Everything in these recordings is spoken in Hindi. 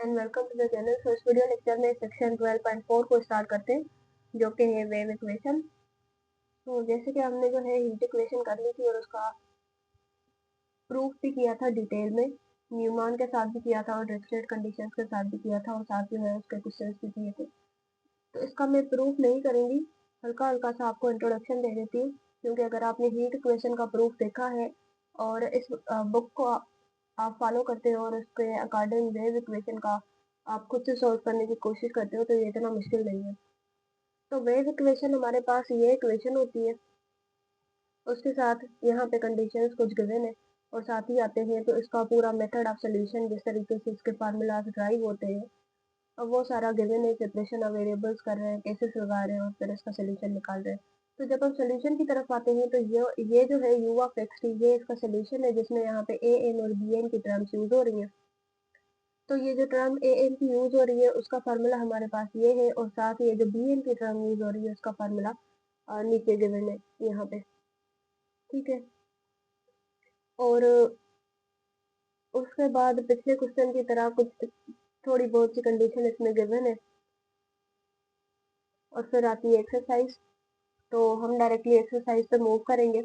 And welcome to the channel. So इस वीडियो लेक्चर में सेक्शन 12.4 को स्टार्ट करते हैं, जो कि है वेव इक्वेशन। तो जैसे कि हमने जो है हीट इक्वेशन कर ली थी और उसका प्रूफ भी किया था डिटेल में, न्यूमैन के साथ भी किया था और डिरिचलेट कंडीशंस के साथ भी किया था, और साथ जो है उसके क्वेश्चंस भी किए थे। तो इसका मैं प्रूफ नहीं करूँगी, हल्का हल्का सा आपको इंट्रोडक्शन दे देती हूँ, क्योंकि अगर आपने हीट इक्वेशन का प्रूफ देखा है और इस बुक को आप फॉलो करते हो और उसके अकॉर्डिंग वेव इक्वेशन का आप खुद से सॉल्व करने की कोशिश करते हो, तो ये इतना मुश्किल नहीं है। तो वेव इक्वेशन हमारे पास ये इक्वेशन होती है, उसके साथ यहाँ पे कंडीशंस कुछ गिवन है और साथ ही आते हैं तो इसका पूरा मेथड ऑफ सोल्यूशन, जिस तरीके से इसके फार्मूलाज ड्राइव होते हैं, अब वो सारा गिवन है। सेपरेशन ऑफ वेरिएबल्स कर रहे हैं, केसेस लगा रहे हैं और फिर इसका सोल्यूशन निकाल रहे हैं। तो जब हम सोल्यूशन की तरफ आते हैं तो ये जो है u ऑफ x t, ये इसका सोल्यूशन है, जिसमें यहाँ पे a n और b n की टर्म्स यूज हो रही हैं। तो ये जो टर्म ए एन की यूज हो रही है उसका फार्मूला हमारे पास ये है, और साथ ही ये जो बी एन की टर्म यूज हो रही है उसका फार्मूला नीचे गिवन है यहाँ पे, ठीक है। और उसके बाद पिछले क्वेश्चन की तरह कुछ थोड़ी बहुत सी कंडीशन इसमें गिवन है, और फिर आती है एक्सरसाइज। तो हम डायरेक्टली एक्सरसाइज पे मूव करेंगे।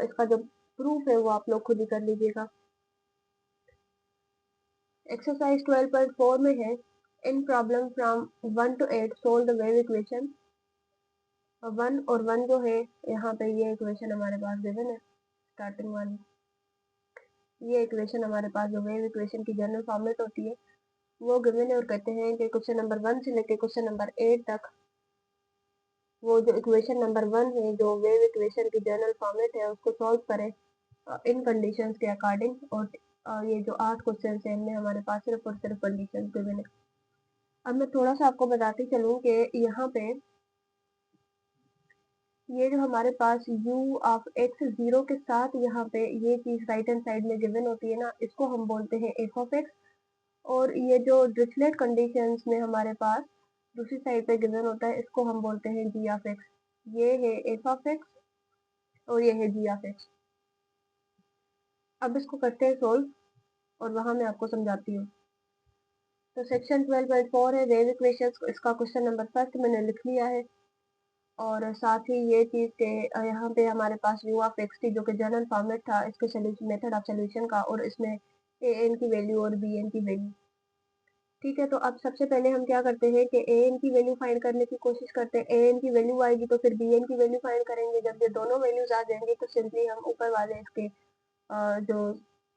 इसका जो प्रूफ है वो आप लोग खुद ही कर लीजिएगा। एक्सरसाइज 12.4 में है, in problem from 1 to 8 solve the wave equation. 1 और 1 जो है यहाँ पे ये इक्वेशन हमारे पास गिवन है, स्टार्टिंग वाली ये इक्वेशन हमारे पास जो वेव इक्वेशन की जनरल फॉर्मेट होती है वो गिवन है, और कहते हैं कि क्वेश्चन नंबर 1 से लेकर क्वेश्चन नंबर 8 तक वो जो इक्वेशन नंबर 1 है, जो वेव इक्वेशन की जनरल फॉर्मेट है, उसको सॉल्व करें इन कंडीशंस के अकॉर्डिंग। और ये जो 8 क्वेश्चन है इनमें हमारे पास सिर्फ और सिर्फ कंडीशन गिवन है। अब मैं थोड़ा सा आपको बताती चलूँ कि यहाँ पे ये जो हमारे पास u ऑफ x जीरो के साथ यहाँ पे ये चीज राइट हैंड साइड में गिवन होती है ना, इसको हम बोलते हैं f ऑफ x। और ये जो डिरिचलेट कंडीशंस में हमारे पास दूसरी साइड पे गिवन होता है, इसको हम बोलते हैं g ऑफ x। ये है f ऑफ x और ये है g ऑफ x। अब इसको करते हैं सोल्व, और वहां मैं आपको समझाती हूँ। तो सेक्शन 12.4 है वेव इक्वेशंस, इसका क्वेश्चन नंबर फर्स्ट मैंने लिख लिया है, और साथ ही ये चीज के यहाँ पे हमारे पास u ऑफ x थी, जो कि जनरल फॉर्मेट था इसके सोल्यूशन, मेथड ऑफ सोल्यूशन का, और इसमें a n की वैल्यू और b n की वैल्यू, ठीक है। तो अब सबसे पहले हम क्या करते हैं कि a n की वैल्यू फाइंड करने की कोशिश करते हैं। a n की वैल्यू आएगी तो फिर b n की वैल्यू फाइंड करेंगे। जब ये दोनों वैल्यूज आ जाएंगे तो सिंपली हम ऊपर वाले इसके जो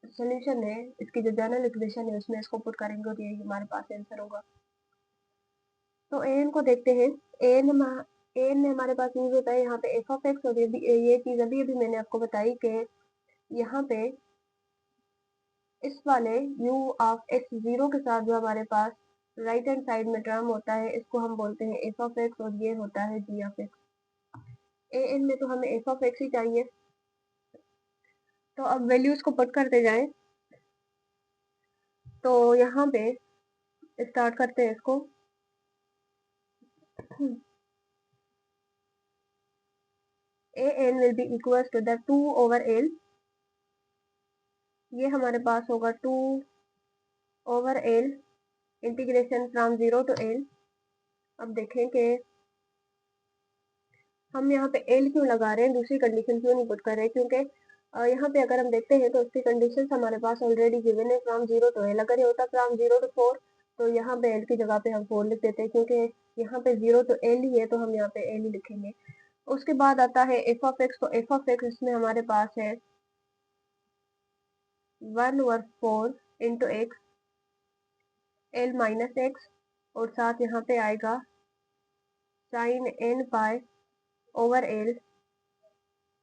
सोल्यूशन है, इसकी जो जनरल इक्वेशन है उसमें इसको पुट करेंगे और ये हमारे पास आंसर होगा। तो a n को देखते हैं। a n में हमारे पास यूज होता है यहाँ पे f ऑफ x, और ये चीज अभी अभी मैंने आपको बताई कि यहाँ पे इस वाले u ऑफ x जीरो के साथ जो हमारे पास राइट हैंड साइड में टर्म होता है, इसको हम बोलते हैं f ऑफ x, और ये होता है g of x। a n में तो हमें f ऑफ x ही चाहिए, तो अब वैल्यूज को पुट करते जाएं। तो यहाँ पे स्टार्ट करते हैं इसको। a n will be equals to the 2 over l, ये हमारे पास होगा 2 over l integration from 0 to l। अब देखें कि हम यहाँ पे l क्यों लगा रहे हैं, दूसरी कंडीशन क्यों नहीं पुट कर रहे हैं, क्योंकि यहाँ पे अगर हम देखते हैं तो उसकी कंडीशन हमारे पास ऑलरेडी गिवन है फ्रॉम 0 to l। अगर ये होता फ्रॉम 0 to 4 तो यहाँ पे l की जगह पे हम 4 लिख देते हैं, क्योंकि यहाँ पे 0 to l ही है तो हम यहाँ पे l ही लिखेंगे। उसके बाद आता है f ऑफ x। तो f ऑफ x इसमें हमारे पास है 1/4 into x l minus x, और साथ यहाँ पे आएगा sine n pi over l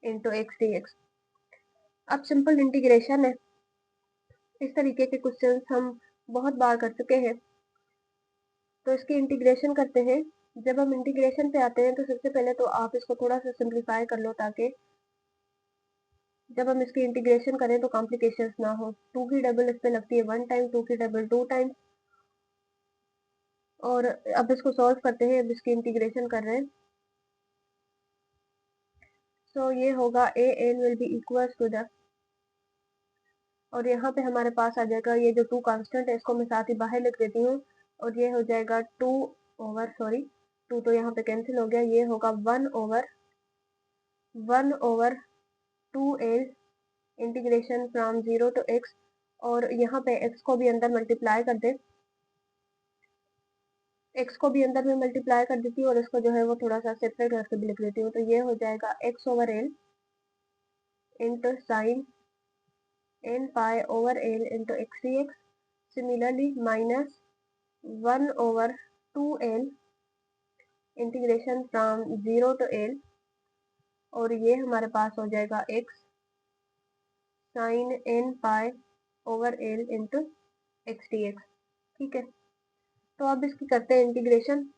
into x d x. अब सिंपल इंटीग्रेशन है, इस तरीके के क्वेश्चंस हम बहुत बार कर चुके हैं। तो इसकी इंटीग्रेशन करते हैं। जब हम इंटीग्रेशन पे आते हैं तो सबसे पहले तो आप इसको थोड़ा सा सिंप्लीफाई कर लो, ताकि जब हम इसकी इंटीग्रेशन करें तो कॉम्प्लिकेशंस ना हो। 2 की डबल इस पे लगती है 1 टाइम, 2 की डबल 2 टाइम। और अब इसको सॉल्व करते हैं, अब इसकी इंटीग्रेशन कर रहे हैं। सो ये होगा a n will be equals to the, और यहाँ पे हमारे पास आ जाएगा ये जो 2 कांस्टेंट है इसको मैं साथ ही बाहर लिख देती हूँ, और ये हो जाएगा 2 ओवर, सॉरी 2 तो यहाँ पे कैंसिल हो गया, ये होगा 1/2l integration from 0 to x, और यहाँ पे x को भी अंदर मल्टीप्लाई कर दे, x को भी अंदर में मल्टीप्लाई कर देती हूँ और इसको जो है वो थोड़ा सा सेपरेट करके भी लिख देती हूँ, तो ये हो जाएगा x/l into sine n pi over l into x dx. Similarly, minus 1/2l integration from 0 to l, और ये हमारे पास हो जाएगा x sine n pi over l into x dx। ठीक है, तो अब इसकी करते हैं इंटीग्रेशन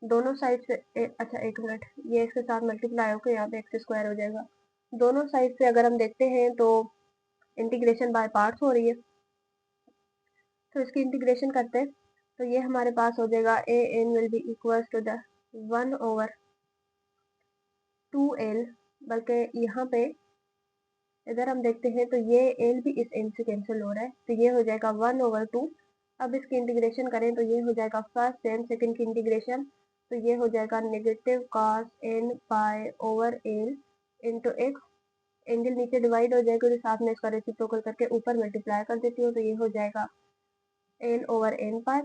दोनों साइड से। अच्छा एक मिनट, ये इसके साथ मल्टीप्लाई होकर यहाँ पे एक्स स्क्वायर हो जाएगा। दोनों साइड से अगर हम देखते हैं तो इंटीग्रेशन बाय पार्ट्स हो रही है, तो इसकी इंटीग्रेशन करते हैं, तो ये हमारे पास हो जाएगा a n will be equal to the 1/2l, बल्कि यहाँ पे इधर हम देखते हैं तो ये एल भी इस एन से कैंसिल हो रहा है, तो ये हो जाएगा 1/2। अब इसकी इंटीग्रेशन करें तो ये हो जाएगा फर्स्ट एंड सेकंड की इंटीग्रेशन, तो ये हो जाएगा negative cos n pi over l into x. Angle नीचे डिवाइड हो जाएगा, तो साथ में इसका रेसिप्रोकल करके ऊपर मल्टीप्लाई कर देती हूँ, तो ये हो जाएगा n over n pi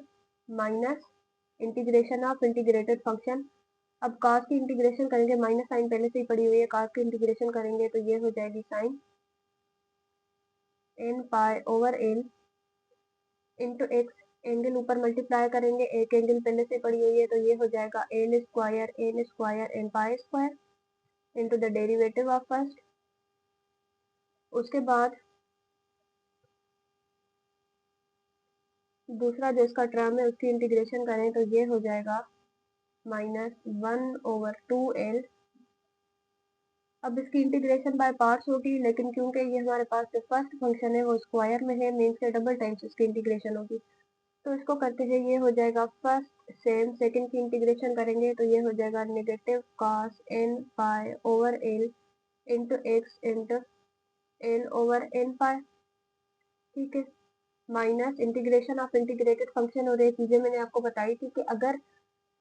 minus integration of integrated function. अब cos की इंटीग्रेशन करेंगे, माइनस साइन पहले से ही पड़ी हुई है, cos की इंटीग्रेशन करेंगे तो ये हो जाएगी sine n pi over l into x. Angle ऊपर मल्टीप्लाई करेंगे, एक एंगल पहले से पड़ी हुई है, तो ये हो जाएगा n square n pi square into the derivative of first. उसके बाद दूसरा जो इसका टर्म है उसकी इंटीग्रेशन करें तो ये हो जाएगा -1/2l। अब इसकी इंटीग्रेशन बाय पार्ट्स होगी, लेकिन क्योंकि ये हमारे पास जो फर्स्ट फंक्शन है वो स्क्वायर में है, मीन्स के डबल टाइम्स इसकी इंटीग्रेशन होगी, तो इसको करते हैं, ये हो जाएगा फर्स्ट सेम सेकंड की इंटीग्रेशन करेंगे तो ये हो जाएगा negative cos n pi over l into x into n over n पाई। ठीक है, minus integration of integrated function, और ये चीजें मैंने आपको बताई थी कि अगर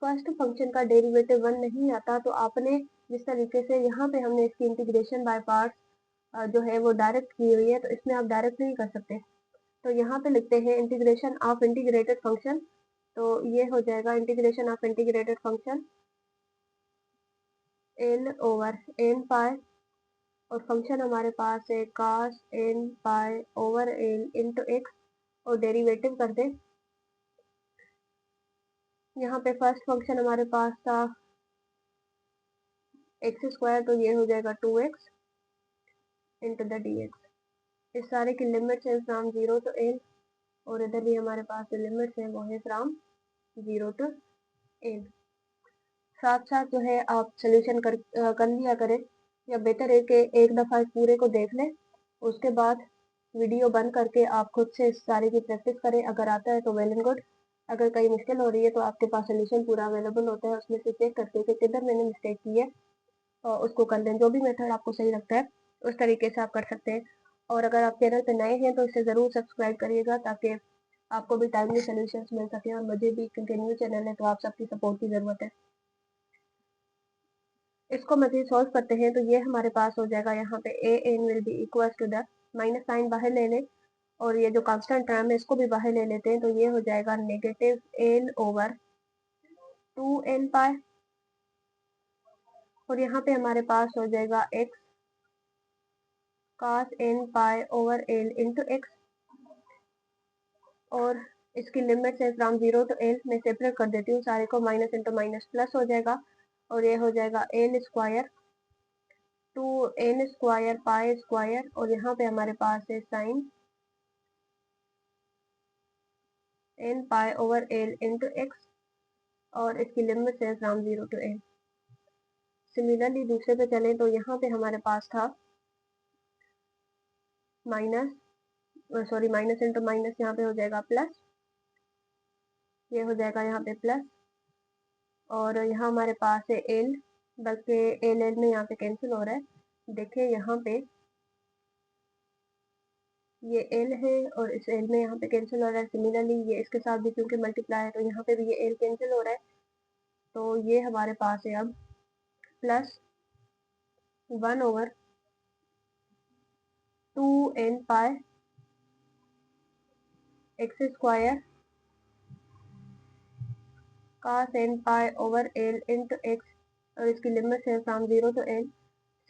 फर्स्ट फंक्शन का डेरिवेटिव 1 नहीं आता तो आपने जिस तरीके से यहाँ पे हमने इसकी इंटीग्रेशन बाय पार्ट्स जो है वो डायरेक्ट की हुई है, तो इसमें आप डायरेक्ट नहीं कर सकते, तो यहाँ पे लिखते हैं इंटीग्रेशन ऑफ इंटीग्रेटेड फंक्शन, तो ये हो जाएगा integration of integrated function n over n पाई, और फंक्शन हमारे पास है cos n pi over l into x, और डेरिवेटिव कर दे। यहाँ पे फर्स्ट फंक्शन हमारे पास था एक्स स्क्वायर, तो ये हो जाएगा 2x into the D x. इस सारे की लिमिट्स है फ्रॉम 0 to l, और इधर भी हमारे पास जो लिमिट्स है वो है फ्रॉम 0 to l। साथ साथ जो है आप सोल्यूशन कर लिया करें, या बेटर है कि एक दफ़ा इस पूरे को देख लें, उसके बाद वीडियो बंद करके आप खुद से इस सारे की प्रैक्टिस करें। अगर आता है तो वेल एंड गुड, अगर कहीं मुश्किल हो रही है तो आपके पास सोल्यूशन पूरा अवेलेबल होता है, उसमें से चेक करके कि किधर मैंने मिस्टेक की है और उसको कर लें। जो भी मेथड आपको सही लगता है उस तरीके से आप कर सकते हैं। और अगर आप चैनल पर नए हैं तो इसे ज़रूर सब्सक्राइब करिएगा, ताकि आपको भी टाइमली सोल्यूशंस मिल सके, और मुझे भी, क्योंकि न्यू चैनल है तो आप सबकी सपोर्ट की ज़रूरत है। इसको मज़ीद सॉल्व करते हैं तो ये हमारे पास हो जाएगा, यहाँ पे a n will be equal to the, minus sign बाहर ले लें और ये जो कांस्टेंट टर्म है इसको भी बाहर ले लेते हैं, तो ये हो जाएगा negative n over 2n pi, और यहाँ पे हमारे पास हो जाएगा x cos n pi over l into x, और इसकी लिमिट है फ्रॉम 0 to l। मैं सेपरेट कर देती हूँ सारे को, माइनस इंटू माइनस प्लस हो जाएगा, और ये हो जाएगा n square 2n square pi square, और यहाँ पे हमारे पास है sine n pi over l into x, और इसकी लिमिट है फ्रॉम 0 to l। सिमिलरली दूसरे पे चलें तो यहाँ पे हमारे पास था minus, sorry minus into minus यहाँ पे हो जाएगा प्लस, ये हो जाएगा यहाँ पे प्लस, और यहाँ हमारे पास है एल, बल्कि एल एल में यहाँ पे कैंसिल हो रहा है, देखिए यहाँ पे ये एल है और इस एल में यहाँ पे कैंसिल हो रहा है। सिमिलरली ये इसके साथ भी क्योंकि मल्टीप्लाई है तो यहाँ पे भी ये एल कैंसिल हो रहा है। तो ये हमारे पास है अब plus 1/2n x square cos n pi over l into x, और इसकी लिमिट है फ्रॉम 0 to n।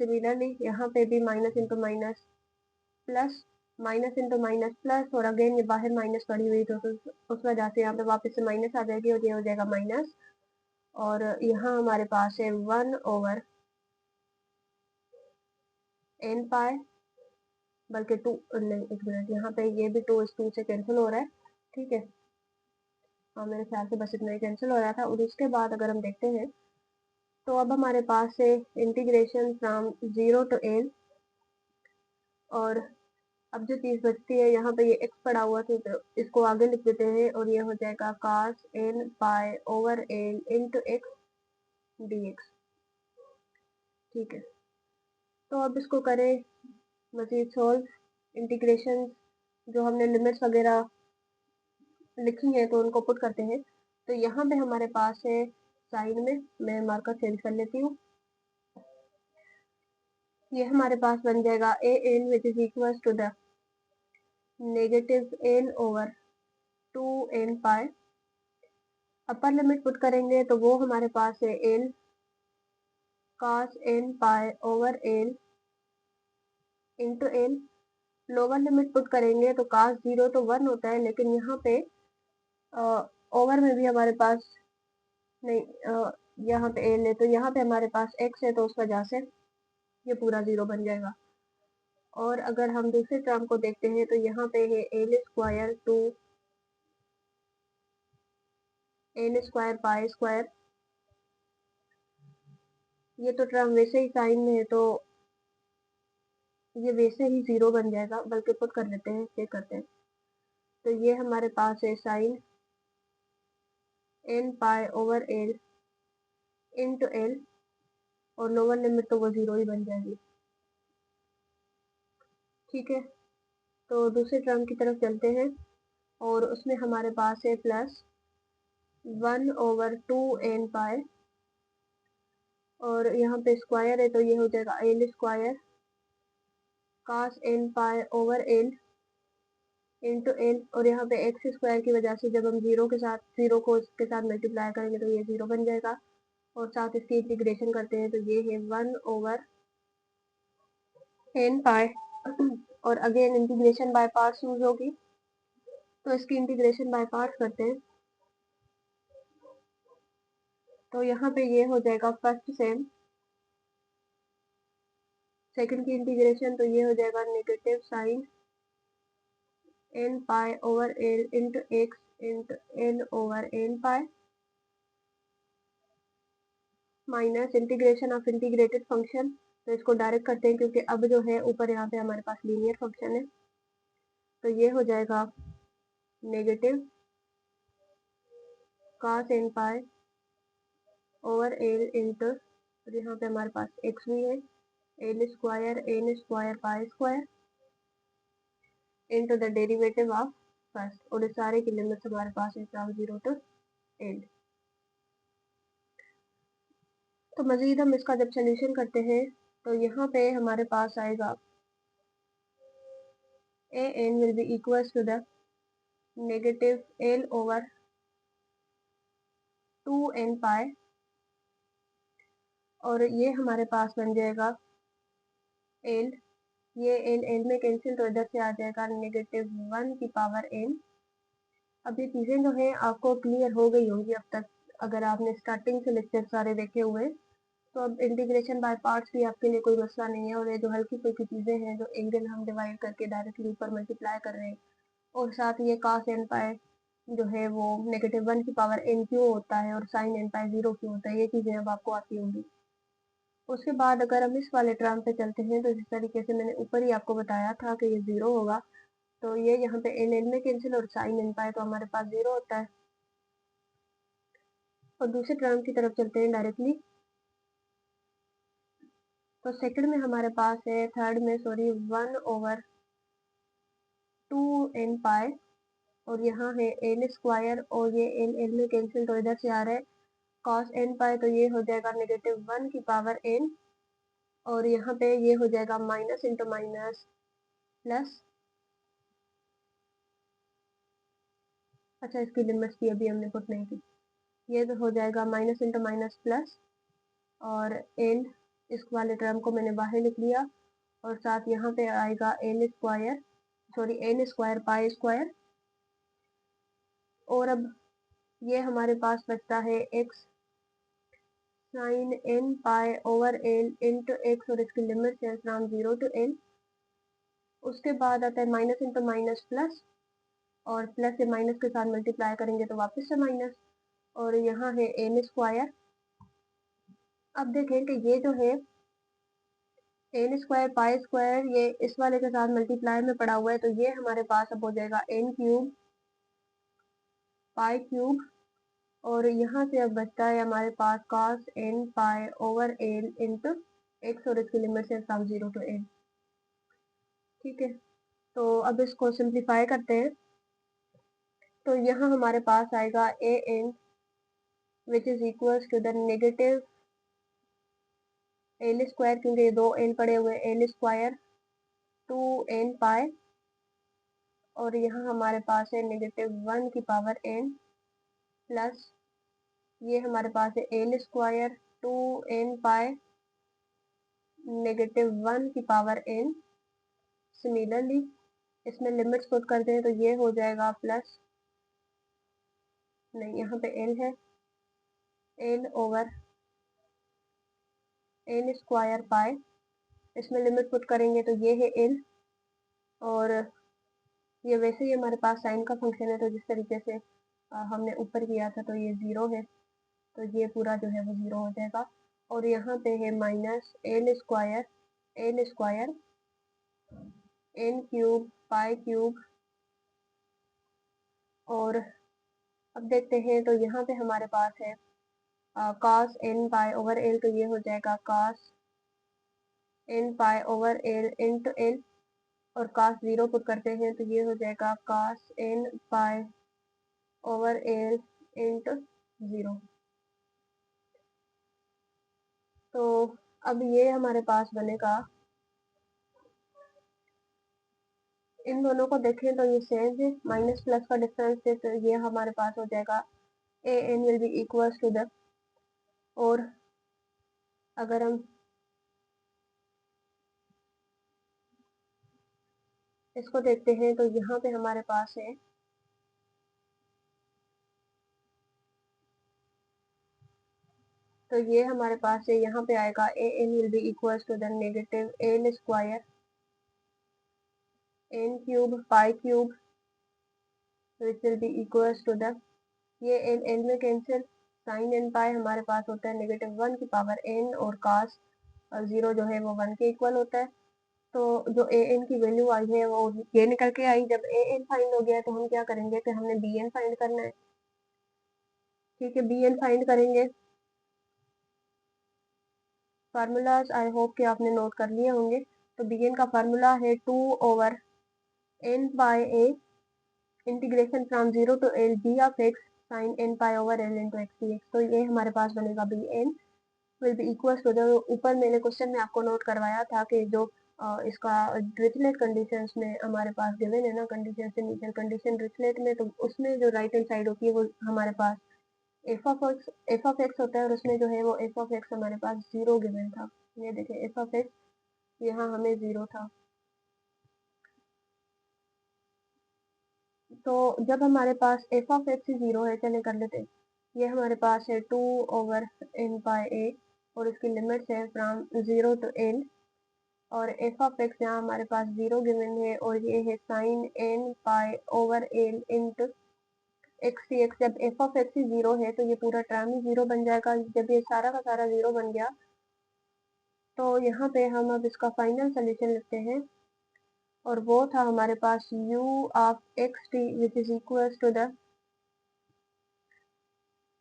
सिमिलरली यहाँ पे भी minus into minus plus, minus into minus plus, और अगेन ये बाहर माइनस पड़ी हुई तो उस वजह से यहाँ पे वापस से माइनस आ जाएगी और ये हो जाएगा माइनस। और यहाँ हमारे पास है 1/n पाई, बल्कि 2 नहीं, एक मिनट, यहाँ पे ये भी 2 इस 2 से कैंसिल हो रहा है। ठीक है, और मेरे ख्याल से बस इतना ही कैंसिल हो रहा था। और उसके बाद अगर हम देखते हैं तो अब हमारे पास है इंटीग्रेशन फ्रॉम 0 to n, और अब जो चीज बचती है यहाँ पे ये x पड़ा हुआ था तो इसको आगे लिख देते हैं और ये हो जाएगा cos n pi over l into x dx। ठीक है, तो अब इसको करें मजीद सोल्व। इंटीग्रेशन जो हमने लिमिट्स वगैरह लिखी है तो उनको पुट करते हैं। तो यहाँ पे हमारे पास है साइड में, मैं मार्कर चेंज कर लेती हूँ, ये हमारे पास बन जाएगा a n which is equal to the negative n over 2n pi. Upper limit put करेंगे तो वो हमारे पास है l cos n pi over l into l. Lower limit put करेंगे तो cos 0 तो 1 होता है, लेकिन यहाँ पे ओवर में भी हमारे पास नहीं, यहाँ पे एल है तो यहाँ पे हमारे पास x है तो उस वजह से ये पूरा 0 बन जाएगा। और अगर हम दूसरे टर्म को देखते हैं तो यहाँ पे है l square two n square pi square, ये तो टर्म वैसे ही साइन में है तो ये वैसे ही 0 बन जाएगा, बल्कि पुट कर लेते हैं, चेक करते हैं। तो ये हमारे पास है sine n pi over l into l, और लोअर लिमिट तो वो 0 ही बन जाएगी। ठीक है, तो दूसरे टर्म की तरफ चलते हैं और उसमें हमारे पास है प्लस 1/2n पाई, और यहाँ पे स्क्वायर है तो ये हो जाएगा L square cos n pi over l into l, और यहाँ पे एक्स स्क्वायर की वजह से जब हम जीरो को इसके साथ मल्टीप्लाई करेंगे तो ये 0 बन जाएगा, और साथ इसकी इंटीग्रेशन करते हैं तो ये है 1/n पाई। और again integration by parts use होगी तो इसकी इंटीग्रेशन बाय पार्ट्स करते हैं। तो यहाँ पे ये हो जाएगा फर्स्ट सेम, सेकंड की इंटीग्रेशन तो ये हो जाएगा negative sine n pi over l into x into l over n pi minus integration of integrated function. तो इसको डायरेक्ट करते हैं क्योंकि अब जो है ऊपर यहाँ पे हमारे पास लीनियर फंक्शन है, तो ये हो जाएगा negative cos n pi over l into, और यहाँ पे हमारे पास x भी है, l square n square pi square into the derivative of first, और इस सारे की लिमिट हमारे पास है फ्रॉम 0 to n। तो मजीद हम इसका जब सोल्यूशन करते हैं तो यहाँ पे हमारे पास आएगा a n will be equal to the negative l over 2n pi, और ये हमारे पास बन जाएगा एल, ये एल एल में कैंसिल तो इधर से आ जाएगा -1 की पावर n। अब ये चीज़ें जो है आपको क्लियर हो गई होंगी अब तक, अगर आपने स्टार्टिंग से लेक्चर सारे देखे हुए, तो अब इंटीग्रेशन बाय पार्ट्स भी आपके लिए कोई मसला नहीं है। और ये जो हल्की फुल्की चीज़ें हैं जो एक दिन हम डिवाइड करके डायरेक्टली ऊपर मल्टीप्लाई कर रहे हैं, और साथ ही ये cos n पाई जो है वो -1 की पावर n क्यों होता है और sin n पाई 0 क्यों होता है, ये चीज़ें अब आपको आती होंगी। उसके बाद अगर हम इस वाले टर्म पे चलते हैं तो जिस तरीके से मैंने ऊपर ही आपको बताया था कि ये 0 होगा, तो ये यहाँ पे n n में कैंसिल और sin n पाई तो हमारे पास 0 होता है। और दूसरे टर्म की तरफ चलते हैं डायरेक्टली, तो सेकंड में हमारे पास है, थर्ड में सॉरी, 1/2n 2n पाई, और यहाँ है n स्क्वायर, और ये n में कैंसिल तो इधर से आ रहा है cos n पाई, तो ये हो जाएगा -1 की पावर n, और यहाँ पे ये हो जाएगा माइनस इंटू माइनस प्लस। अच्छा, इसकी लिमिट्स भी अभी हमने पुट नहीं की। ये तो हो जाएगा माइनस इंटू माइनस प्लस, और n इस वाले टर्म को मैंने बाहर लिख लिया, और साथ यहाँ पे आएगा n स्क्वायर पाई स्क्वायर। और अब ये हमारे पास बचता है x sine n pi over l into x, और इसकी लिमिट है फ्रॉम 0 टू n। उसके बाद आता है माइनस इंटू माइनस प्लस, और प्लस से माइनस के साथ मल्टीप्लाई करेंगे तो वापस से माइनस, और यहाँ है n स्क्वायर। अब देखें कि ये जो है n स्क्वायर पाई स्क्वायर, ये इस वाले के साथ मल्टीप्लाई में पड़ा हुआ है, तो ये हमारे पास अब हो जाएगा n क्यूब पाई क्यूब, और यहाँ से अब बचता है हमारे पास cos n pi over l into x, और इसकी लिमिट है फ्रॉम 0 टू n। ठीक है, तो अब इसको सिंप्लीफाई करते हैं, तो यहाँ हमारे पास आएगा a n which is equals to the negative l square, क्योंकि ये दो n पड़े हुए l स्क्वायर 2n पाई, और यहाँ हमारे पास है -1 की पावर n प्लस, ये हमारे पास है l स्क्वायर 2n पाई -1 की पावर n। सिमिलरली इसमें लिमिट्स पुट करते हैं, तो ये हो जाएगा प्लस, नहीं यहाँ पे l है, l over n square pi, इसमें लिमिट पुट करेंगे तो ये है l, और ये वैसे ही हमारे पास साइन का फंक्शन है, तो जिस तरीके से हमने ऊपर किया था, तो ये 0 है, तो ये पूरा जो है वो 0 हो जाएगा। और यहाँ पे है minus l square n cube pi cube, और अब देखते हैं, तो यहाँ पे हमारे पास है cos n pi over l, तो ये हो जाएगा cos n pi over l into l, और cos 0 पुट करते हैं, तो ये हो जाएगा cos n pi over l into 0। तो अब ये हमारे पास बनेगा, इन दोनों को देखें तो ये सेम है, माइनस प्लस का डिफरेंस है, तो ये हमारे पास हो जाएगा a n will be equals to the, और अगर हम इसको देखते हैं, तो यहाँ पे हमारे पास है तो ये हमारे पास है, यहाँ पे आएगा a n will be equals to the negative l square n cube pi cube, which will be equals to the, ये एन एन में कैंसिल, साइन एन पाई हमारे पास होता है -1 की पावर n, और cos 0 जो है वो 1 के इक्वल होता है। तो जो ए एन की वैल्यू आई है वो ये निकल के आई। जब ए एन फाइंड हो गया तो हम क्या करेंगे कि हमने बी एन फाइंड करना है। ठीक है, बी एन फाइंड करेंगे। फार्मूलाज आई होप कि आपने नोट कर लिए होंगे। तो बी एन का फार्मूला है 2 over n by a integration from 0 to l b of x sine n pi over l into x d x. तो ये हमारे पास बनेगा b n will be equal to the, ऊपर मैंने क्वेश्चन में आपको नोट करवाया था कि जो इसका डिरिचलेट कंडीशंस में हमारे पास गिवन है ना, कंडीशन इनिशियल कंडीशन डिरिचलेट में, तो उसमें जो राइट हैंड साइड होती है वो हमारे पास एफ ऑफ एक्स होता है, और उसमें जो है वो एफ ऑफ एक्स हमारे पास 0 गिवन था। ये देखें एफ ऑफ एक्स यहाँ हमें 0 था। तो जब हमारे पास एफ ऑफ एक्स 0 है, चले कर लेते, ये हमारे पास है 2 ओवर n बाई ए, और इसकी लिमिट्स है फ्रॉम 0 टू n, और एफ ऑफ एक्स यहाँ हमारे पास 0 गिवन है, और ये है sine n pi over l into x d x. जब एफ ऑफ एक्स 0 है तो ये पूरा टर्म ही 0 बन जाएगा। जब ये सारा का सारा 0 बन गया, तो यहाँ पे हम अब इसका फाइनल सोल्यूशन लिखते हैं, और वो था हमारे पास u of x t which is equals to the,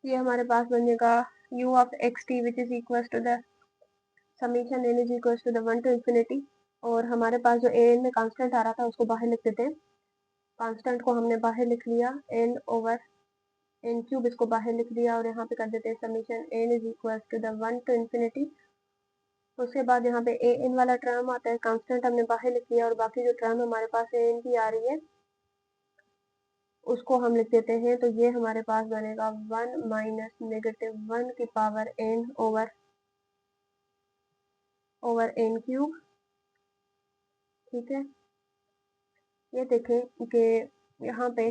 ये हमारे पास बनेगा u of x t which is equals to the summation n is equals to the 1 to infinity, और हमारे पास जो ए एन में कांस्टेंट आ रहा था उसको बाहर लिख देते हैं। कांस्टेंट को हमने बाहर लिख लिया, n ओवर n क्यूब इसको बाहर लिख दिया, और यहाँ पे कर देते हैं summation n is equal to the 1 to infinity। उसके बाद यहाँ पे ए एन वाला टर्म आता है, कांस्टेंट हमने बाहर लिख लिया, और बाकी जो टर्म हमारे पास ए एन की आ रही है उसको हम लिख देते हैं। तो ये हमारे पास बनेगा 1 माइनस -1 की power n over n cube. ठीक है, ये देखें कि यहाँ पे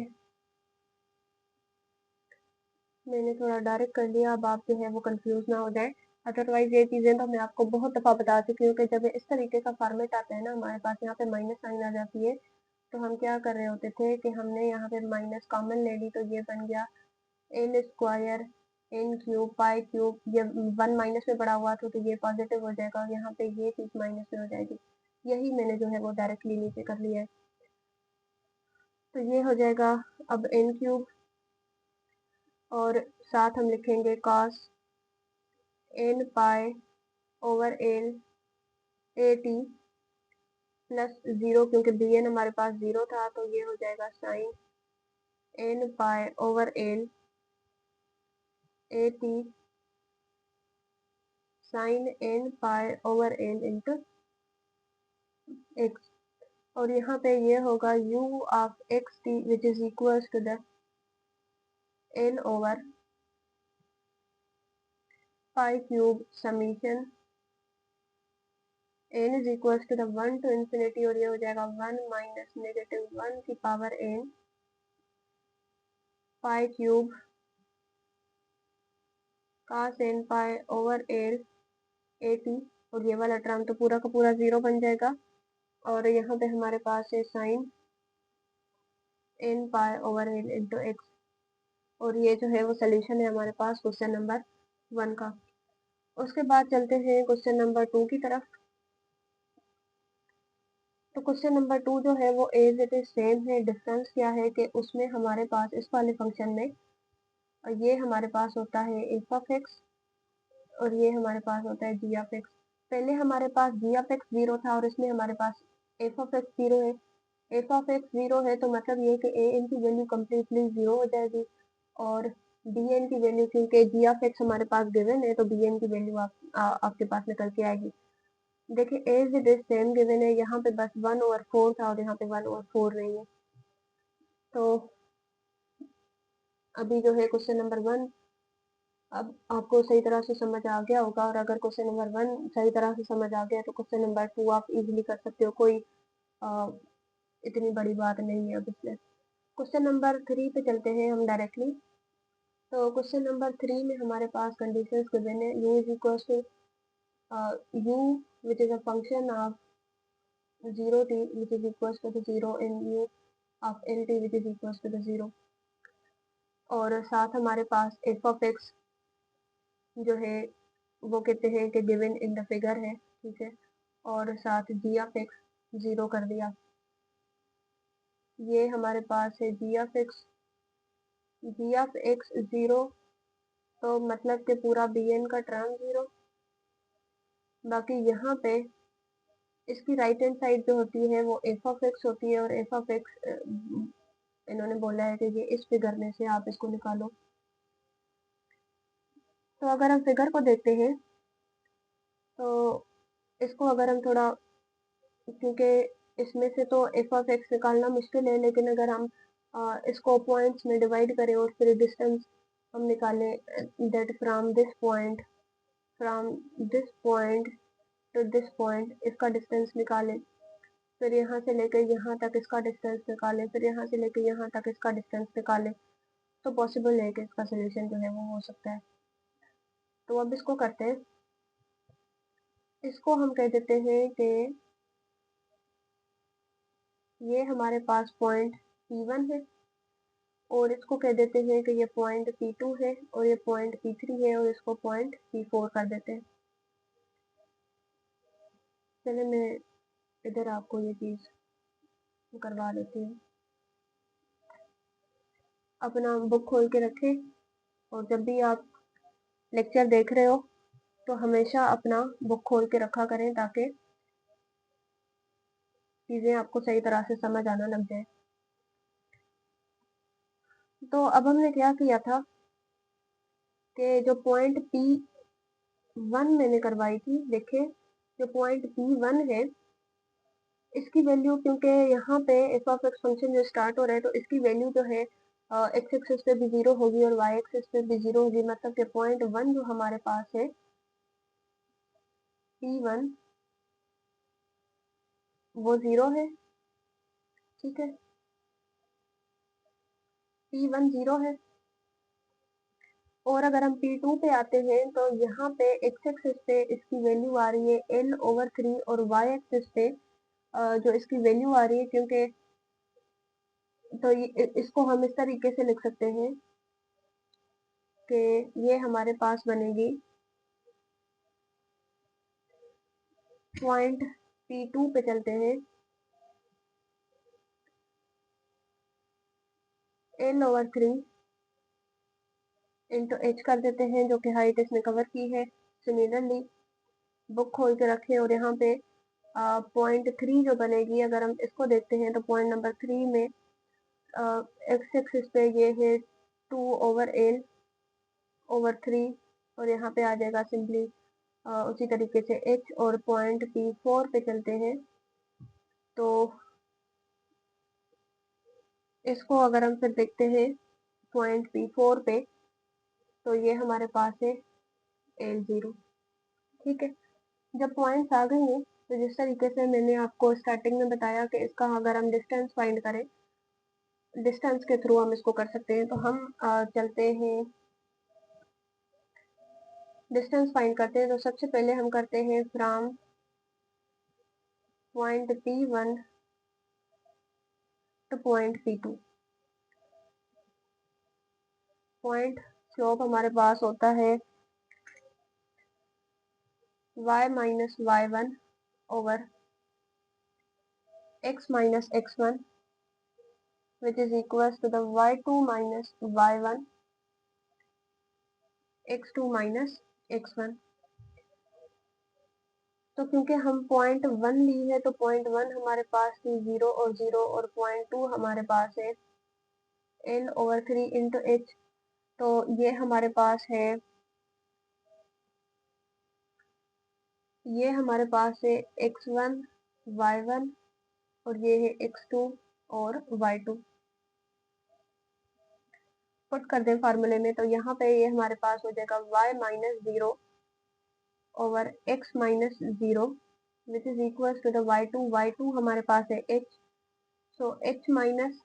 मैंने थोड़ा डायरेक्ट कर लिया, अब आप जो है वो कंफ्यूज ना हो जाए। अदरवाइज ये चीज़ें तो मैं आपको बहुत दफ़ा बता चुकी हूँ कि जब इस तरीके का फॉर्मेट आता है ना, हमारे पास यहाँ पे माइनस साइन आ जाती है, तो हम क्या कर रहे होते थे कि हमने यहाँ पे माइनस कॉमन ले ली, तो ये बन गया n square n cube pi cube. ये 1 माइनस में पड़ा हुआ था तो ये पॉजिटिव हो जाएगा, और यहाँ पे ये चीज़ माइनस में हो जाएगी। यही मैंने जो है वो डायरेक्टली नीचे कर लिया है। तो ये हो जाएगा अब एन क्यूब, और साथ हम लिखेंगे cos n pi over l a t plus 0, क्योंकि बी एन हमारे पास 0 था, तो ये हो जाएगा sine n pi over l a t sine n pi over l into x. और यहाँ पे ये होगा u of x t which is equals to the n over pi cube summation n is equals to the 1 to infinity, और ये हो जाएगा 1 माइनस -1 की power n pi cube cos n pi over l a T, और ये वाला टर्म तो पूरा का पूरा 0 बन जाएगा। और यहाँ पे हमारे पास है sine n pi over l into x, और ये जो है वो सोल्यूशन है हमारे पास क्वेश्चन नंबर 1 का। उसके बाद चलते हैं क्वेश्चन नंबर 2 की तरफ। तो क्वेश्चन नंबर 2 जो है वो एज इट इज सेम है, डिफरेंस क्या है कि उसमें हमारे पास इस वाले फंक्शन में ये हमारे पास होता है एफ ऑफ एक्स, और ये हमारे पास होता है जी ऑफ एक्स। पहले हमारे पास जी ऑफ एक्स 0 था, और इसमें हमारे पास एफ ऑफ एक्स 0 है। एफ ऑफ एक्स 0 है तो मतलब ये कि ए एन की वैल्यू कम्प्लीटली 0 हो जाएगी, और बी एन की वैल्यू, क्योंकि जी ऑफ एक्स हमारे पास गिवन है तो बी एन की वैल्यू आपके पास निकल के आएगी। देखिए as it is same given है, यहाँ पे बस 1/4 था, और यहाँ पे 1/4 नहीं है। तो अभी जो है क्वेश्चन नंबर 1 अब आपको सही तरह से समझ आ गया होगा, और अगर क्वेश्चन नंबर 1 सही तरह से समझ आ गया तो क्वेश्चन नंबर 2 आप इजीली कर सकते हो, कोई आ, इतनी बड़ी बात नहीं है अब इसमें। क्वेश्चन नंबर 3 पे चलते हैं हम डायरेक्टली। तो क्वेश्चन नंबर 3 में हमारे पास कंडीशंस गिवन है, u is equal to u which is a function of 0t which is equal to 0 in u of lt which is equal to 0, और साथ हमारे पास एफ ऑफ एक्स जो है वो कहते हैं कि गिवन इन द फिगर है। ठीक है, और साथ जी ऑफ एक्स 0 कर दिया। ये हमारे पास है जी ऑफ एक्स 0, तो मतलब कि पूरा बी एन का टर्म 0। बाकी यहाँ पे इसकी राइट हैंड साइड जो होती है वो एफ ऑफ एक्स होती है, और एफ ऑफ एक्स इन्होंने बोला है कि ये इस फिगर में से आप इसको निकालो। तो अगर हम फिगर को देखते हैं तो इसको अगर हम थोड़ा, क्योंकि इसमें से तो एफ ऑफ एक्स निकालना मुश्किल है, लेकिन अगर हम इसको पॉइंट्स में डिवाइड करें और फिर डिस्टेंस हम निकालें, that from this point two this point इसका डिस्टेंस निकालें, फिर यहाँ से लेकर यहाँ तक इसका डिस्टेंस निकालें, फिर यहाँ से लेकर यहाँ तक इसका डिस्टेंस निकालें, तो पॉसिबल है कि इसका सोल्यूशन जो है वो हो सकता है। तो अब इसको करते हैं, इसको हम कह देते हैं कि ये हमारे पास पॉइंट P1 है, और इसको कह देते हैं कि ये पॉइंट P2 है, और ये पॉइंट P3 है, और इसको पॉइंट P4 कर देते हैं। चलिए मैं इधर आपको ये चीज़ करवा देती हूँ। अपना बुक खोल के रखें, और जब भी आप लेक्चर देख रहे हो तो हमेशा अपना बुक खोल के रखा करें, ताकि चीज़ें आपको सही तरह से समझ आना लग जाए। तो अब हमने क्या किया था कि जो पॉइंट P1 मैंने करवाई थी, देखें जो पॉइंट P1 है इसकी वैल्यू, क्योंकि यहाँ पे एफ ऑफ एक्स फंक्शन जो स्टार्ट हो रहा है तो इसकी वैल्यू जो है एक्स एक्सिस पे भी जीरो होगी और वाई एक्सिस पे भी जीरो होगी, मतलब कि पॉइंट 1 जो हमारे पास है P1 वो जीरो है। ठीक है, P1 जीरो है। और अगर हम P2 पे आते हैं तो यहाँ पे एक्स एक्सिस पे इसकी वैल्यू आ रही है L/3 और वाई एक्सिस पे जो इसकी वैल्यू आ रही है, क्योंकि तो इसको हम इस तरीके से लिख सकते हैं कि ये हमारे पास बनेगी पॉइंट P2 पे चलते हैं, L/3 इंटू एच कर देते हैं, जो कि हाइट इसने कवर की है। सिमिलरली बुक खोल के रखें और यहाँ पे पॉइंट 3 जो बनेगी, अगर हम इसको देखते हैं तो पॉइंट नंबर 3 में एक्स एक्सिस पे ये है 2/L/3 और यहाँ पे आ जाएगा सिंपली उसी तरीके से h। और पॉइंट P4 पे चलते हैं तो इसको अगर हम फिर देखते हैं पॉइंट P4 पे तो ये हमारे पास है L0। ठीक है, जब पॉइंट्स आ गई हैं तो जिस तरीके से मैंने आपको स्टार्टिंग में बताया कि इसका अगर हम डिस्टेंस फाइंड करें, डिस्टेंस के थ्रू हम इसको कर सकते हैं, तो हम चलते हैं डिस्टेंस फाइंड करते हैं। तो सबसे पहले हम करते हैं from point P1 two point P2। Point slope हमारे पास होता है y minus y1 over x minus x1 which is equals to the y2 minus y1 x2 minus x1। तो क्योंकि हम पॉइंट 1 ली है तो पॉइंट 1 हमारे पास थी 0 और 0 और पॉइंट 2 हमारे पास है L/3 इंटू एच। तो ये हमारे पास है, ये हमारे पास है x1 y1 और ये है x2 और y2। पुट कर दें फार्मूले में तो यहाँ पे ये हमारे पास हो जाएगा y minus 0 over x minus 0 which is equal to the y2 हमारे पास है h। सो h माइनस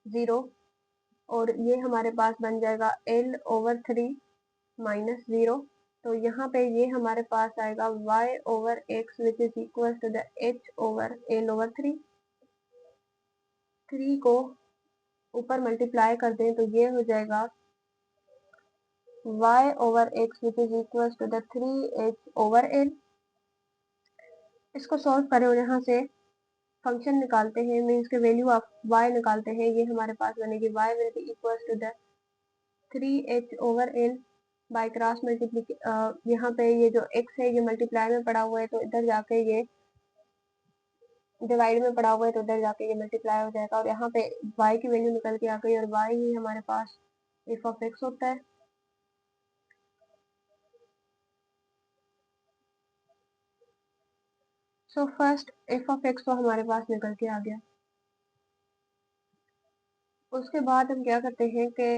0 और ये हमारे पास बन जाएगा L/3 माइनस 0। तो यहाँ पे ये हमारे पास आएगा y/x which is equal to the h/L/3। 3 को ऊपर मल्टीप्लाई कर दें तो ये हो जाएगा y/x which is equal to the 3h/L। इसको सॉल्व करें और यहाँ से फंक्शन निकालते हैं, मीन्स के वैल्यू ऑफ y निकालते हैं। ये हमारे पास बनेगी y will be equal to the 3h/L by cross multiplication. यहाँ पे ये जो x है ये मल्टीप्लाई में पड़ा हुआ है तो इधर जाके ये डिवाइड में पड़ा हुआ है तो उधर जाके ये मल्टीप्लाई हो जाएगा और यहाँ पे y की वैल्यू निकल के आ गई और y ही हमारे पास एफ ऑफ एक्स होता है। So first F of x तो हमारे पास निकल के आ गया। उसके बाद हम क्या करते हैं कि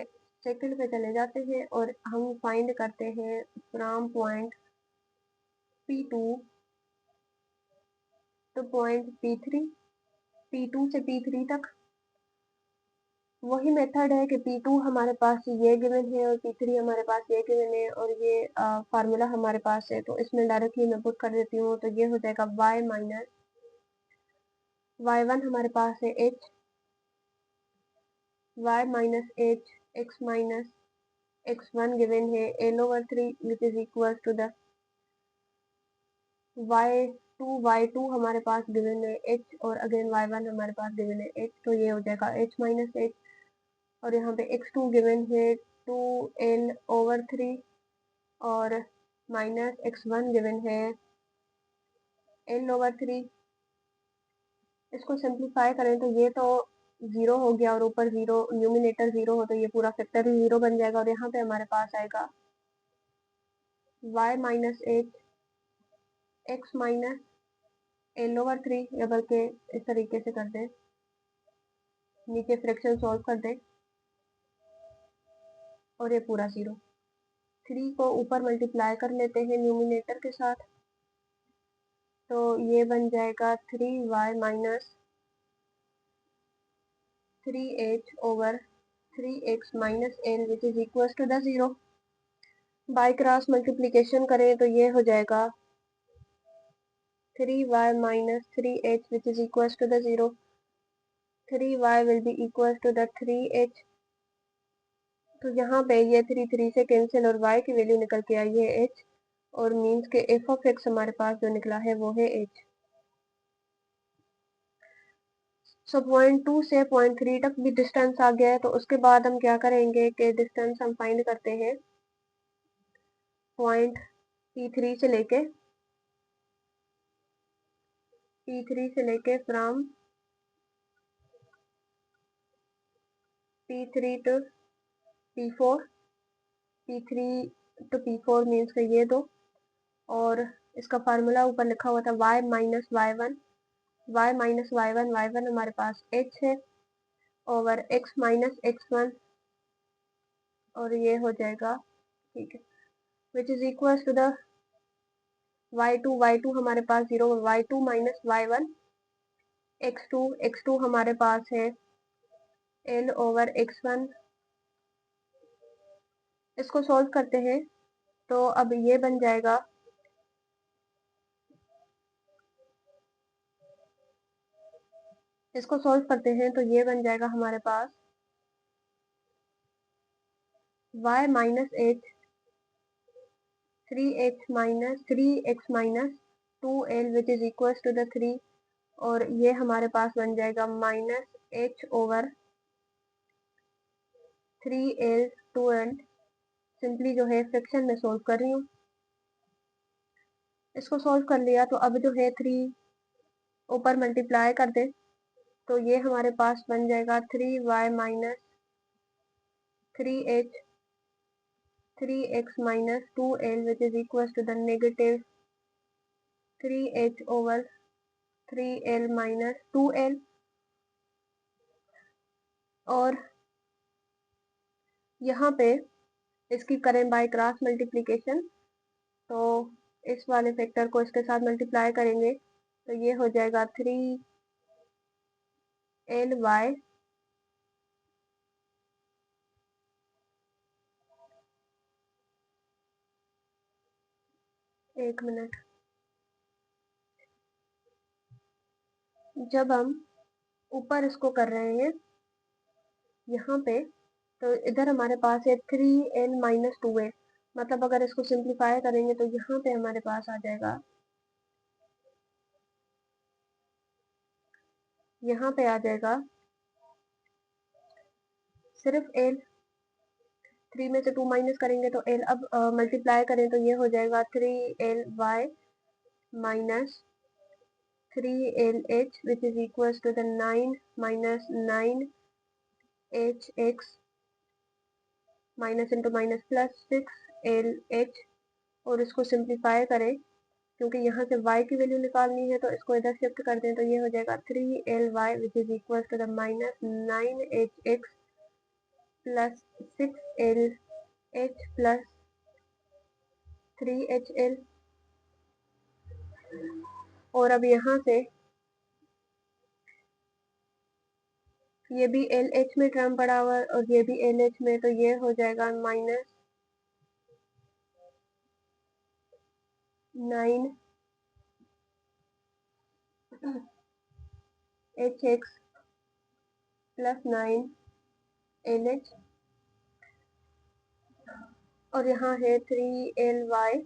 सेकंड पे चले जाते हैं और हम फाइंड करते हैं फ्रॉम पॉइंट P2 तो पॉइंट P3, P2 से P3 तक। वही मेथड है कि P2 हमारे पास ये गिवन है और P3 हमारे पास ये गिवन है और ये फार्मूला हमारे पास है, तो इसमें डायरेक्टली मैं पुट कर देती हूँ तो ये हो जाएगा y माइनस y1 हमारे पास है h, y minus h x minus x1 given है L/3 which is equal to the y2 हमारे पास गिवन है h और अगेन y1 हमारे पास गिवन है h, तो ये हो जाएगा h माइनस h और यहाँ पे x2 गिवन है 2L/3 और माइनस x1 गिवन है L/3। इसको सिंप्लीफाई करें तो ये तो जीरो हो गया और ऊपर जीरो, न्यूमिनेटर जीरो हो तो ये पूरा फैक्टर ही जीरो बन जाएगा और यहाँ पे हमारे पास आएगा y minus H x minus L over 3, या बल्कि इस तरीके से कर दें, नीचे फ्रैक्शन सॉल्व कर दें और ये पूरा जीरो। 3 को ऊपर मल्टीप्लाई कर लेते हैं न्यूमिनेटर के साथ, तो ये बन जाएगा 3y minus 3h over 3x minus l which is equal to the zero. By cross multiplication करें तो ये हो जाएगा 3y minus 3h which is equal to the zero. 3y will be equal to the 3h, तो यहाँ पे ये 3 3 से कैंसिल और y की वैल्यू निकल के आई है h, और मीन्स के f ऑफ x हमारे पास जो निकला है वो है h। सो पॉइंट 2 से पॉइंट 3 तक भी डिस्टेंस आ गया है, तो उसके बाद हम क्या करेंगे कि डिस्टेंस हम फाइंड करते हैं पॉइंट P3 से लेके from P3 to P4, P3 to P4 means का ये दो, और इसका फार्मूला ऊपर लिखा हुआ था y माइनस y1 हमारे पास h है ओवर x माइनस x1, और ये हो जाएगा, ठीक है, which is equal to the y2 हमारे पास zero, y2 minus y1, x2 हमारे पास है l ओवर x1। इसको सॉल्व करते हैं तो अब ये बन जाएगा, इसको सॉल्व करते हैं तो ये बन जाएगा हमारे पास y minus h 3x minus 2l which is equal to the 3, और ये हमारे पास बन जाएगा minus h over 3l 2l। Simply जो है फ्रैक्शन में सोल्व कर रही हूँ, इसको सोल्व कर लिया तो अब जो है 3 ऊपर मल्टीप्लाई कर दे तो ये हमारे पास बन जाएगा 3y minus 3h 3x minus 2l which is equal to the negative 3h over 3l minus 2l। और यहाँ पे इसकी करें बाय क्रॉस मल्टीप्लिकेशन, तो इस वाले फैक्टर को इसके साथ मल्टीप्लाई करेंगे तो ये हो जाएगा 3ly, एक मिनट, जब हम ऊपर इसको कर रहे हैं यहाँ पे, तो इधर हमारे पास है 3l माइनस 2l, मतलब अगर इसको सिंप्लीफाई करेंगे तो यहाँ पे हमारे पास आ जाएगा, यहाँ पे आ जाएगा सिर्फ l, 3 में से 2 माइनस करेंगे तो l, अब मल्टीप्लाई करें तो ये हो जाएगा 3ly minus 3lh which is equal to the 9 minus 9hx minus into minus plus 6lh, और इसको सिंप्लीफाई करें क्योंकि यहाँ से y की वैल्यू निकालनी है तो इसको इधर शिफ्ट कर दें तो ये हो जाएगा 3ly which is equal to the minus 9hx plus 6lh plus 3hl। और अब यहाँ से ये भी LH में टर्म पड़ा हुआ है और ये भी LH में, तो ये हो जाएगा माइनस 9hx प्लस 9lh, और यहाँ है 3ly,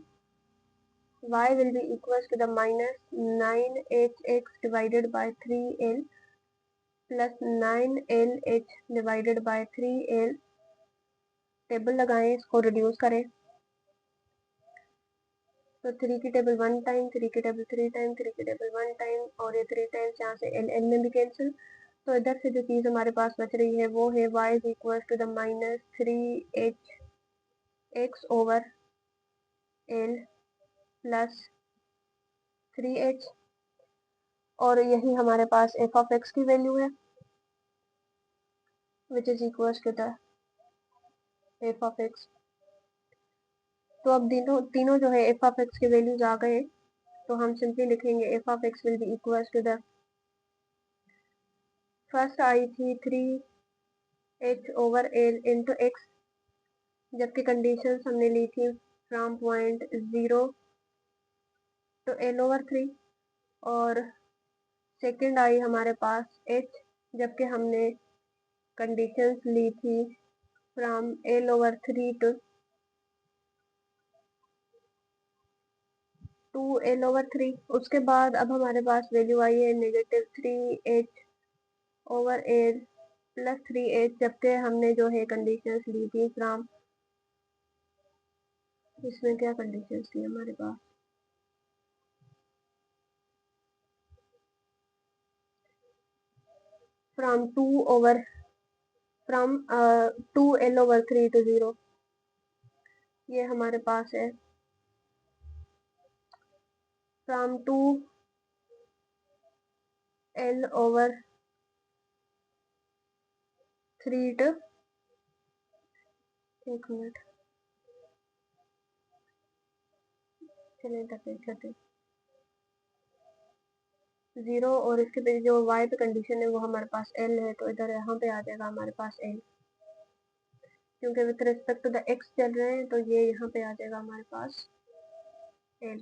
y will be equals to the minus 9hx divided by 3l plus 9lh divided by 3l। Table लगाएं, इसको रिड्यूस करें तो 3 की टेबल 1 टाइम, 3 की टेबल 3 टाइम, 3 की टेबल 1 टाइम, और ये 3 टाइम्स यहाँ से एल एल में भी कैंसिल, तो इधर से जो चीज़ हमारे पास बच रही है वो है y is equal to the minus 3h x over l plus 3h, और यही हमारे पास f ऑफ x की वैल्यू है which is equal to the f of x। तो अब तीनों जो है f ऑफ x के वैल्यूज आ गए, तो हम सिंपली लिखेंगे f of x will be equal to the, first आई थी 3h over l into x, जबकि कंडीशंस हमने ली थी from point 0 to l over 3, और सेकंड आई हमारे पास h, जबकि हमने कंडीशंस ली थी from l over 3 to l over 3। उसके बाद अब हमारे पास वैल्यू आई है negative 3h over l plus 3h, जबकि हमने जो है कंडीशंस ली थी फ्रॉम, इसमें क्या कंडीशंस थी हमारे पास, फ्रॉम 2l ओवर 3 टू 0, ये हमारे पास है फ्रॉम 2l ओवर 3 टू, एक मिनट चले तक 0, और इसके पे जो y पे कंडीशन है वो हमारे पास l है, तो इधर यहाँ पे आ जाएगा हमारे पास l, क्योंकि with respect to the x चल रहे हैं, तो ये यहाँ पे आ जाएगा हमारे पास l।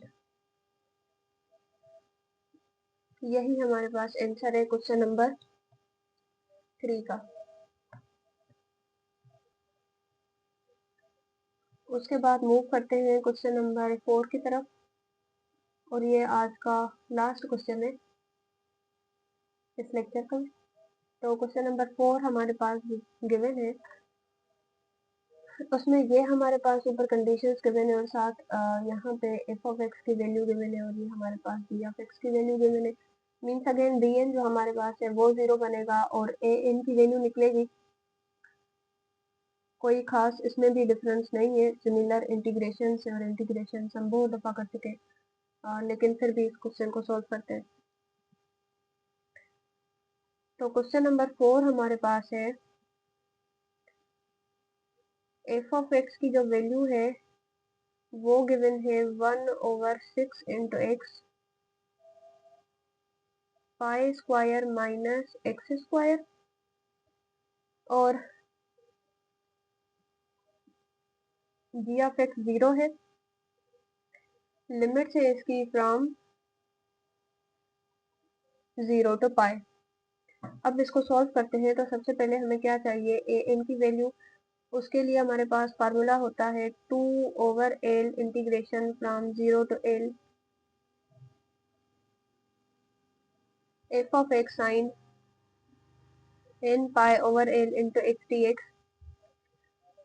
यही हमारे पास आंसर है क्वेश्चन नंबर 3 का। उसके बाद मूव करते हैं क्वेश्चन नंबर 4 की तरफ, और ये आज का लास्ट क्वेश्चन है इस लेक्चर का। तो क्वेश्चन नंबर 4 हमारे पास गिवन है, उसमें ये हमारे पास ऊपर कंडीशंस गिवन है, और साथ यहाँ पे f ऑफ x की वैल्यू गिवन है, और ये हमारे पास b ऑफ x की वैल्यू गिवन है। मीन्स अगेन bn जो हमारे पास है वो 0 बनेगा, और an की वैल्यू निकलेगी। कोई खास इसमें भी डिफरेंस नहीं है, सिमिलर इंटीग्रेशन से और इंटीग्रेशन हम बहुत दफ़ा कर चुके हैं, लेकिन फिर भी इस क्वेश्चन को सॉल्व करते हैं। तो क्वेश्चन नंबर 4 हमारे पास है, f ऑफ x की जो वैल्यू है वो गिवन है 1 over 6 into x pi square minus x square, और g ऑफ x 0 है। लिमिट्स है इसकी फ्रॉम 0 टू पाई। अब इसको सॉल्व करते हैं, तो सबसे पहले हमें क्या चाहिए, ए एन की वैल्यू। उसके लिए हमारे पास फार्मूला होता है 2 over l integration from 0 to l f of x sine n pi over l into x d x.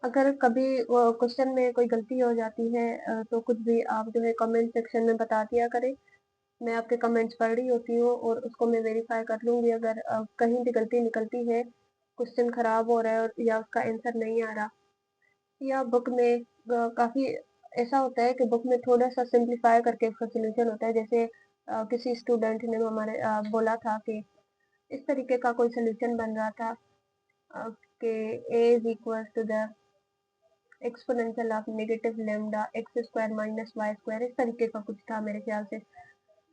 अगर कभी क्वेश्चन में कोई गलती हो जाती है, तो कुछ भी आप जो है कमेंट सेक्शन में बता दिया करें। मैं आपके कमेंट्स पढ़ रही होती हूँ, और उसको मैं वेरीफाई कर लूँगी। अगर कहीं भी गलती निकलती है, क्वेश्चन खराब हो रहा है, और या उसका आंसर नहीं आ रहा, या बुक में काफ़ी ऐसा होता है कि बुक में थोड़ा सा सिंप्लीफाई करके उसका सोल्यूशन होता है। जैसे किसी स्टूडेंट ने हमारे बोला था कि इस तरीके का कोई सोल्यूशन बन रहा था कि a is equal to the exponential of negative lambda x square minus y square, इस तरीके का कुछ था मेरे ख्याल से।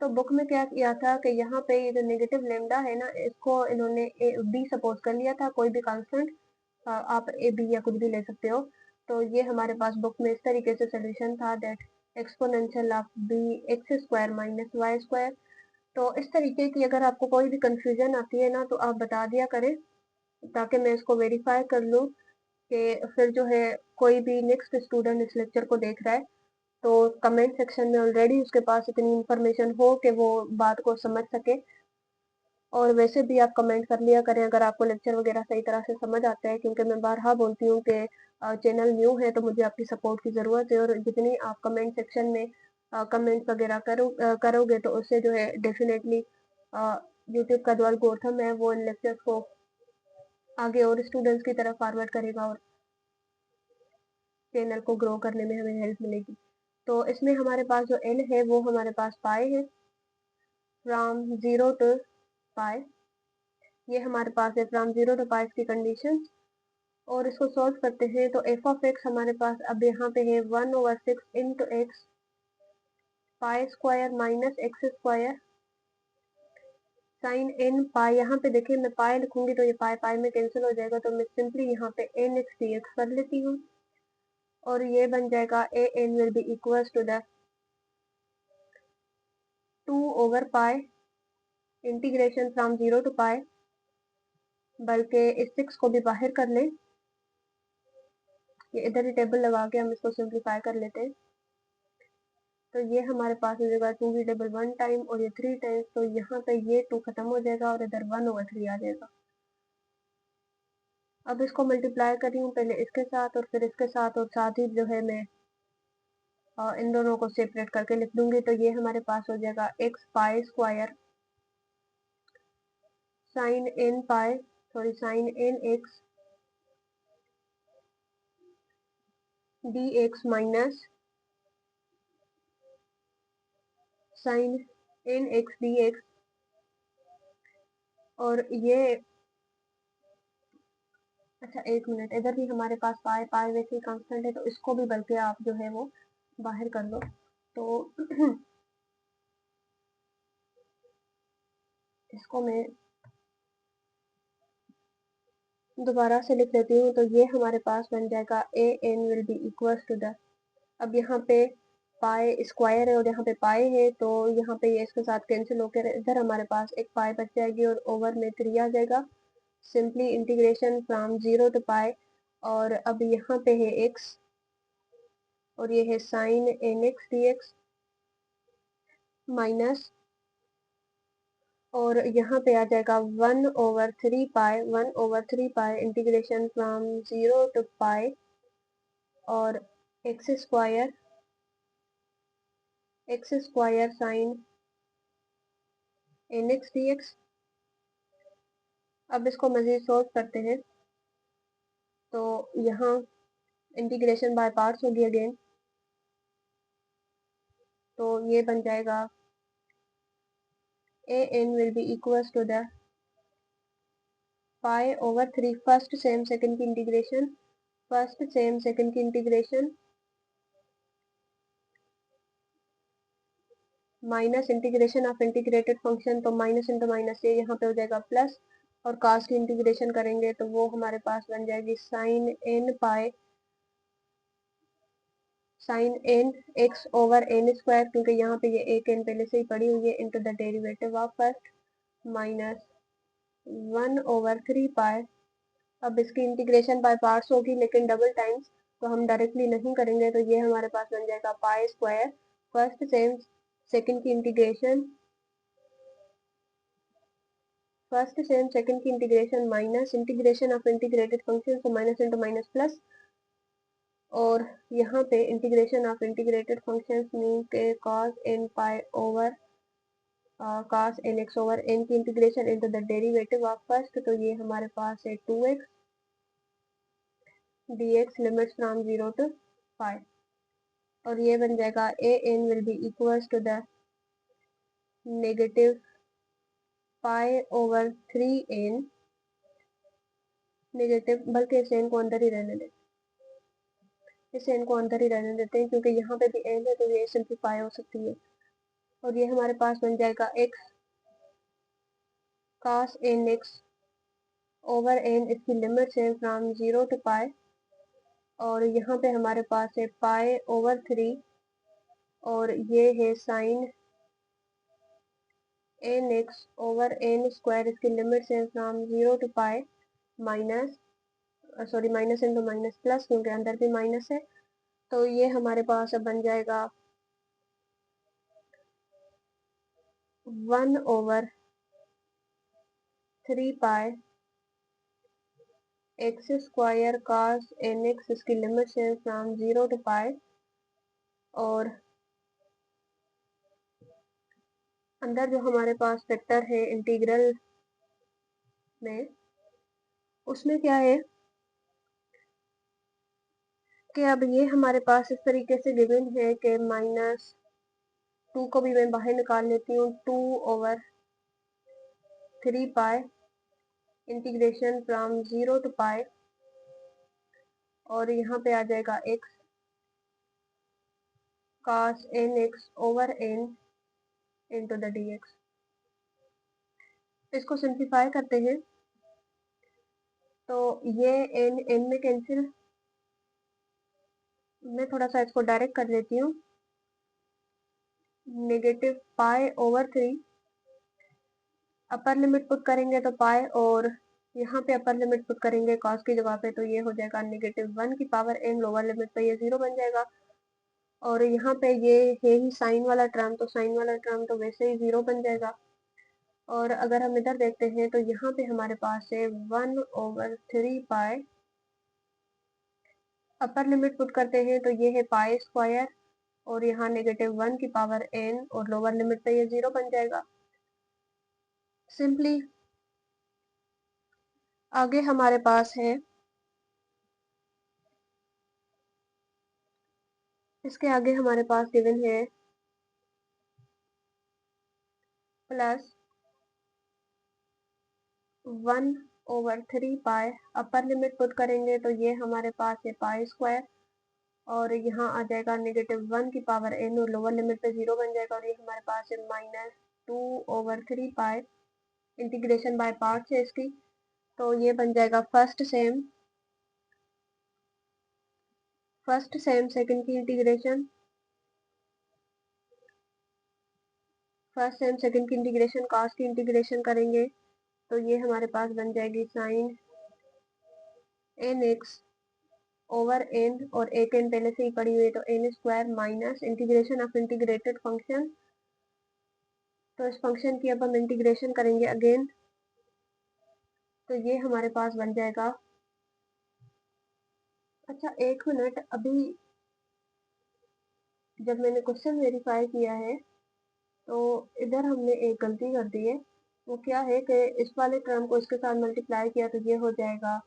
तो बुक में क्या किया था कि यहाँ पे ये जो नेगेटिव लेमडा है ना, इसको इन्होंने बी सपोज कर लिया था, कोई भी कांस्टेंट, आप ए बी या कुछ भी ले सकते हो। तो ये हमारे पास बुक में इस तरीके से सोल्यूशन था, that exponential of b x square minus y square. तो इस तरीके की अगर आपको कोई भी कंफ्यूजन आती है ना, तो आप बता दिया करें, ताकि मैं इसको वेरीफाई कर लूँ कि फिर जो है कोई भी नेक्स्ट स्टूडेंट इस लेक्चर को देख रहा है, तो कमेंट सेक्शन में ऑलरेडी उसके पास इतनी इंफॉर्मेशन हो कि वो बात को समझ सके। और वैसे भी आप कमेंट कर लिया करें अगर आपको लेक्चर वगैरह सही तरह से समझ आता है, क्योंकि मैं बारहा बोलती हूँ कि चैनल न्यू है, तो मुझे आपकी सपोर्ट की ज़रूरत है। और जितनी आप कमेंट सेक्शन में कमेंट्स वगैरह करोगे, तो उससे जो है डेफिनेटली यूट्यूब का जो एल्गोरिथम है वो इन लेक्चर्स को आगे और स्टूडेंट्स की तरफ फॉरवर्ड करेगा और चैनल को ग्रो करने में हमें हेल्प मिलेगी। तो इसमें हमारे पास जो n है वो हमारे पास पाई है, फ्रॉम 0 टू पाई। ये हमारे पास है फ्रॉम 0 टू पाई की कंडीशन। और इसको सॉल्व करते हैं तो एफ ऑफ एक्स हमारे पास अब यहाँ पे है 1/6 into x pi square minus x square sine n pi. यहाँ पे देखिए मैं पाई लिखूंगी तो ये पाई पाई में कैंसिल हो जाएगा, तो मैं सिंपली यहाँ पे एन एक्स डी एक्स कर लेती हूँ और ये बन जाएगा a n will be equal to the 2/पाई इंटीग्रेशन फ्रॉम 0 टू पाई। बल्कि इस 6 को भी बाहर कर लें, ये इधर ही टेबल लगा के हम इसको सिंप्लीफाई कर लेते हैं। तो ये हमारे पास हो जाएगा 2 की टेबल 1 टाइम और ये 3 टाइम्स, तो यहाँ पे ये 2 खत्म हो जाएगा और इधर 1/3 आ जाएगा। अब इसको मल्टीप्लाई कर रही हूँ पहले इसके साथ और फिर इसके साथ, और साथ ही जो है मैं इन दोनों को सेपरेट करके लिख दूंगी। तो ये हमारे पास हो जाएगा x pi square sine n pi sine n x d x minus sine n x d x. और ये अच्छा एक मिनट, इधर भी हमारे पास पाई पाई वैसे ही कांस्टेंट है, तो इसको भी बल्कि आप जो है वो बाहर कर लो। तो इसको मैं दोबारा से लिख देती हूँ। तो ये हमारे पास बन जाएगा a n will be equal to the, अब यहाँ पे पाई स्क्वायर है और यहाँ पे पाई है, तो यहाँ पे ये इसके साथ कैंसिल होकर इधर हमारे पास एक पाई बच जाएगी और ओवर में 3 आ जाएगा। Simply integration from 0 to pi. और अब यहाँ पे है x और ये है sine n x d x minus, और यहाँ पे आ जाएगा 1/3 pi integration from 0 to pi और x square sine n x d x. अब इसको मजीद सोल्व करते हैं तो यहाँ इंटीग्रेशन बाय पार्ट्स होगी अगेन। तो ये बन जाएगा a n will be equal to the पाई/3 first same second की इंटीग्रेशन, फर्स्ट सेम सेकंड की integration minus integration of integrated function, तो माइनस इंटू माइनस ये यहाँ पे हो जाएगा प्लस, और कास की इंटीग्रेशन करेंगे तो वो हमारे पास बन जाएगी sine n pi sine n x over n square, क्योंकि यहाँ पे ये एक एन पहले से ही पड़ी हुई है, into the derivative of first minus 1/3 पाई। अब इसकी इंटीग्रेशन बाय पार्ट्स होगी लेकिन डबल टाइम्स, तो हम डायरेक्टली नहीं करेंगे। तो ये हमारे पास बन जाएगा pi square first same second की इंटीग्रेशन, फर्स्ट सेम सेकंड की integration minus integration of integrated function, तो माइनस इंटू माइनस प्लस, और यहाँ पे integration of integrated functions mean के cos n pi over cos n x over n की integration into the derivative of first, तो ये हमारे पास है 2x dx limits from 0 to pi. और ये बन जाएगा a n will be equals to the negative पाई/3n नेगेटिव, बल्कि इस n को अंदर ही रहने दें, इस n को अंदर ही रहने देते हैं क्योंकि यहाँ पे भी n है तो ये सिंप्लीफाई हो सकती है। और ये हमारे पास बन जाएगा x cos n x over n, इसकी लिमिट्स है फ्रॉम 0 टू पाई, और यहाँ पे हमारे पास है पाई/3 और ये है sine n x over n square, इसकी लिमिट्स है from 0 to pi minus minus into minus plus, क्योंकि अंदर भी माइनस है। तो ये हमारे पास अब बन जाएगा 1/3 pi x square cos n x, इसकी लिमिट्स है फ्रॉम 0 टू पाई, और अंदर जो हमारे पास वेक्टर है इंटीग्रल में, उसमें क्या है कि अब ये हमारे पास इस तरीके से गिवन है कि -2 को भी मैं बाहर निकाल लेती हूँ, 2/3 पाई इंटीग्रेशन फ्रॉम 0 to पाई, और यहाँ पे आ जाएगा x cos nx over n into the dx। इसको सिंप्लीफाई करते हैं तो ये n में कैंसिल, मैं थोड़ा सा इसको डायरेक्ट कर लेती हूँ, -π/3, अपर लिमिट पुट करेंगे तो पाई, और यहाँ पे अपर लिमिट पुट करेंगे कॉस की जगह पे तो ये हो जाएगा -1 की पावर n, लोअर लिमिट पे ये 0 बन जाएगा, और यहाँ पे ये है ही साइन वाला टर्म, तो साइन वाला टर्म तो वैसे ही 0 बन जाएगा। और अगर हम इधर देखते हैं तो यहाँ पे हमारे पास है 1/3 पाई, अपर लिमिट पुट करते हैं तो ये है पाई स्क्वायर, और यहाँ -1 की पावर n, और लोअर लिमिट पे ये 0 बन जाएगा। सिंपली आगे हमारे पास है, इसके आगे हमारे पास गिवन है +1/3 पाई, अपर लिमिट पुट करेंगे तो ये हमारे पास है पाई स्क्वायर, और यहाँ आ जाएगा -1 की पावर n, और लोअर लिमिट पे 0 बन जाएगा, और ये हमारे पास है -2/3 पाई, इंटीग्रेशन बाय पार्ट्स है इसकी, तो ये बन जाएगा फर्स्ट सेम सेकंड की इंटीग्रेशन, फर्स्ट सेम सेकंड की इंटीग्रेशन, कॉस की इंटीग्रेशन करेंगे तो ये हमारे पास बन जाएगी साइन nx ओवर n, और एक n पहले से ही पड़ी हुई है तो n square minus integration of integrated function, तो इस फंक्शन की अब हम इंटीग्रेशन करेंगे अगेन, तो ये हमारे पास बन जाएगा। अच्छा, 1 मिनट, अभी जब मैंने क्वेश्चन वेरीफाई किया है तो इधर हमने एक गलती कर दी है। वो क्या है कि इस वाले टर्म को इसके साथ मल्टीप्लाई किया तो ये हो जाएगा,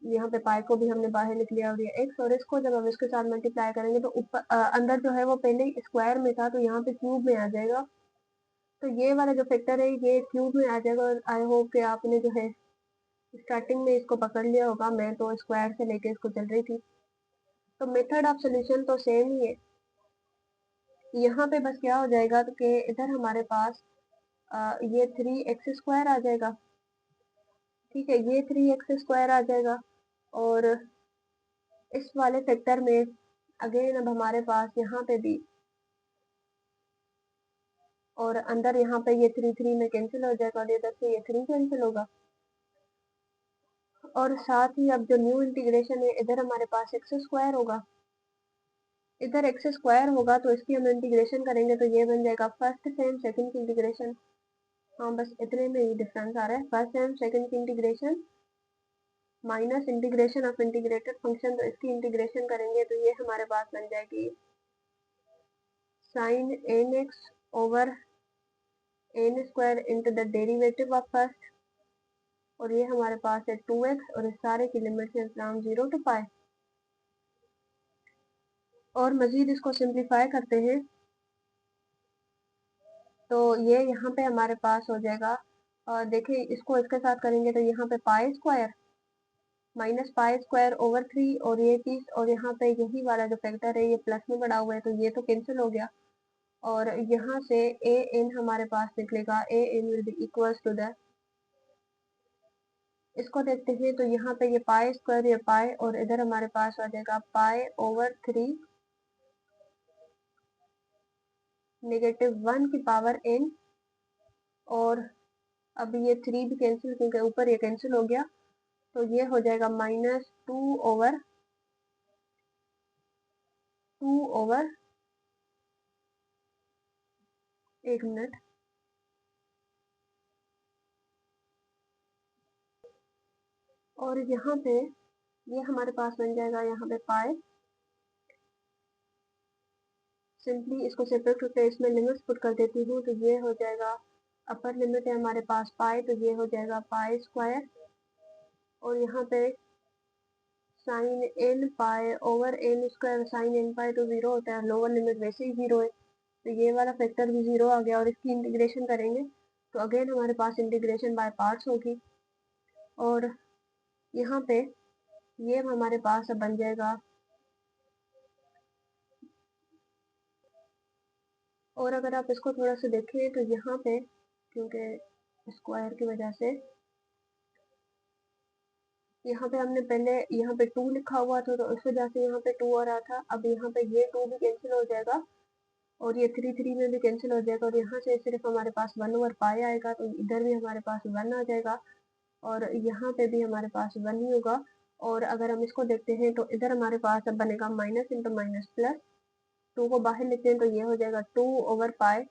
यहाँ पे पाई को भी हमने बाहर लिख लिया, और ये एक्स, और इसको जब हम इसके साथ मल्टीप्लाई करेंगे तो ऊपर अंदर जो है वो पहले ही स्क्वायर में था तो यहाँ पे क्यूब में आ जाएगा, तो ये वाला जो फैक्टर है ये क्यूब में आ जाएगा। और आई होप कि आपने जो है स्टार्टिंग में इसको पकड़ लिया होगा, मैं तो स्क्वायर से लेके इसको चल रही थी, तो मेथड ऑफ सोल्यूशन तो सेम ही है। यहाँ पे बस क्या हो जाएगा तो कि इधर हमारे पास ये 3x² आ जाएगा, ठीक है, ये 3x² आ जाएगा, और इस वाले फैक्टर में अगेन अब हमारे पास यहाँ पे भी, और अंदर यहाँ पे ये 3 में कैंसिल हो जाएगा, और इधर से ये 3 कैंसिल होगा, और साथ ही अब जो न्यू इंटीग्रेशन है इधर हमारे पास x² होगा, इधर x² होगा तो इसकी हम इंटीग्रेशन करेंगे तो ये बन जाएगा फर्स्ट सेम सेकंड की इंटीग्रेशन। हाँ, बस इतने में ही डिफरेंस आ रहा है, फर्स्ट सेम सेकंड की integration minus integration of integrated function, तो इसकी इंटीग्रेशन करेंगे तो ये हमारे पास बन जाएगी sine nx over n square into the derivative of first, और ये हमारे पास है 2x, और इस सारे की लिमिट है फ्रॉम 0 to पाई, और मजीद इसको सिंप्लीफाई करते हैं तो ये यहाँ पे हमारे पास हो जाएगा, और देखिए इसको इसके साथ करेंगे तो यहाँ पे पाई स्क्वायर -π² ओवर 3, और ये चीज, और यहाँ पे यही वाला जो फैक्टर है ये प्लस में बढ़ा हुआ है तो ये तो कैंसिल हो गया, और यहाँ से ए एन हमारे पास निकलेगा, a n will be equals to the, इसको देखते हैं तो यहाँ पे ये पाई स्क्वायर, ये पाई, और इधर हमारे पास आ जाएगा π/3 -1 की पावर n, और अब ये 3 भी कैंसिल, क्योंकि ऊपर ये कैंसिल हो गया, तो ये हो जाएगा -2/2 एक मिनट, और यहाँ पे ये हमारे पास बन जाएगा यहाँ पे पाई सिंपली इसको सेपरेट करके इसमें लिमिट्स पुट कर देती हूँ, तो ये हो जाएगा अपर लिमिट है हमारे पास पाई, तो ये हो जाएगा पाई स्क्वायर, और यहाँ पे sine n pi over n square, sine n pi तो जीरो होता है, लोअर लिमिट वैसे ही जीरो है, तो ये वाला फैक्टर भी जीरो आ गया। और इसकी इंटीग्रेशन करेंगे तो अगेन हमारे पास इंटीग्रेशन बाय पार्ट्स होगी, और यहाँ पे ये हमारे पास अब बन जाएगा, और अगर आप इसको थोड़ा सा देखें तो यहाँ पे क्योंकि स्क्वायर की वजह से यहाँ पे हमने पहले यहाँ पे 2 लिखा हुआ था, तो उस वजह से यहाँ पे 2 आ रहा था। अब यहाँ पे ये 2 भी कैंसिल हो जाएगा, और ये 3 में भी कैंसिल हो जाएगा, और यहाँ से सिर्फ हमारे पास 1 ओवर पाई आएगा, तो इधर भी हमारे पास 1 आ जाएगा, और यहाँ पे भी हमारे पास 1 ही होगा। और अगर हम इसको देखते हैं तो इधर हमारे पास अब बनेगा माइनस इंटू माइनस प्लस, 2 को बाहर लेते हैं तो ये हो जाएगा 2 ओवर पाई,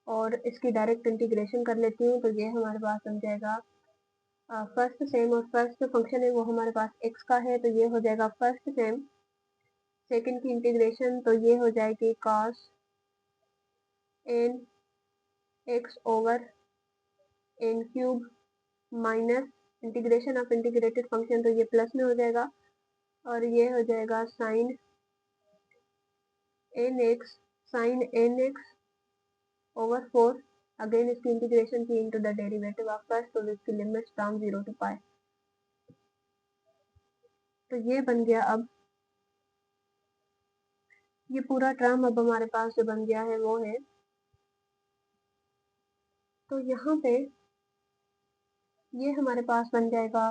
और इसकी डायरेक्ट इंटीग्रेशन कर लेती हूँ, तो ये हमारे पास बन जाएगा फर्स्ट सेम, और फर्स्ट फंक्शन है वो हमारे पास x का है, तो ये हो जाएगा फर्स्ट सेम। सेकंड की इंटीग्रेशन तो ये हो जाएगी cos n x over n cube minus integration of integrated function, तो ये प्लस में हो जाएगा, और ये हो जाएगा sine n x over 4, again इसकी इंटीग्रेशन की into the derivative of first, तो इसकी लिमिट्स फ्रॉम 0 टू पाई। तो ये बन गया, अब ये पूरा टर्म अब हमारे पास जो बन गया है वो है, तो यहाँ पे ये हमारे पास बन जाएगा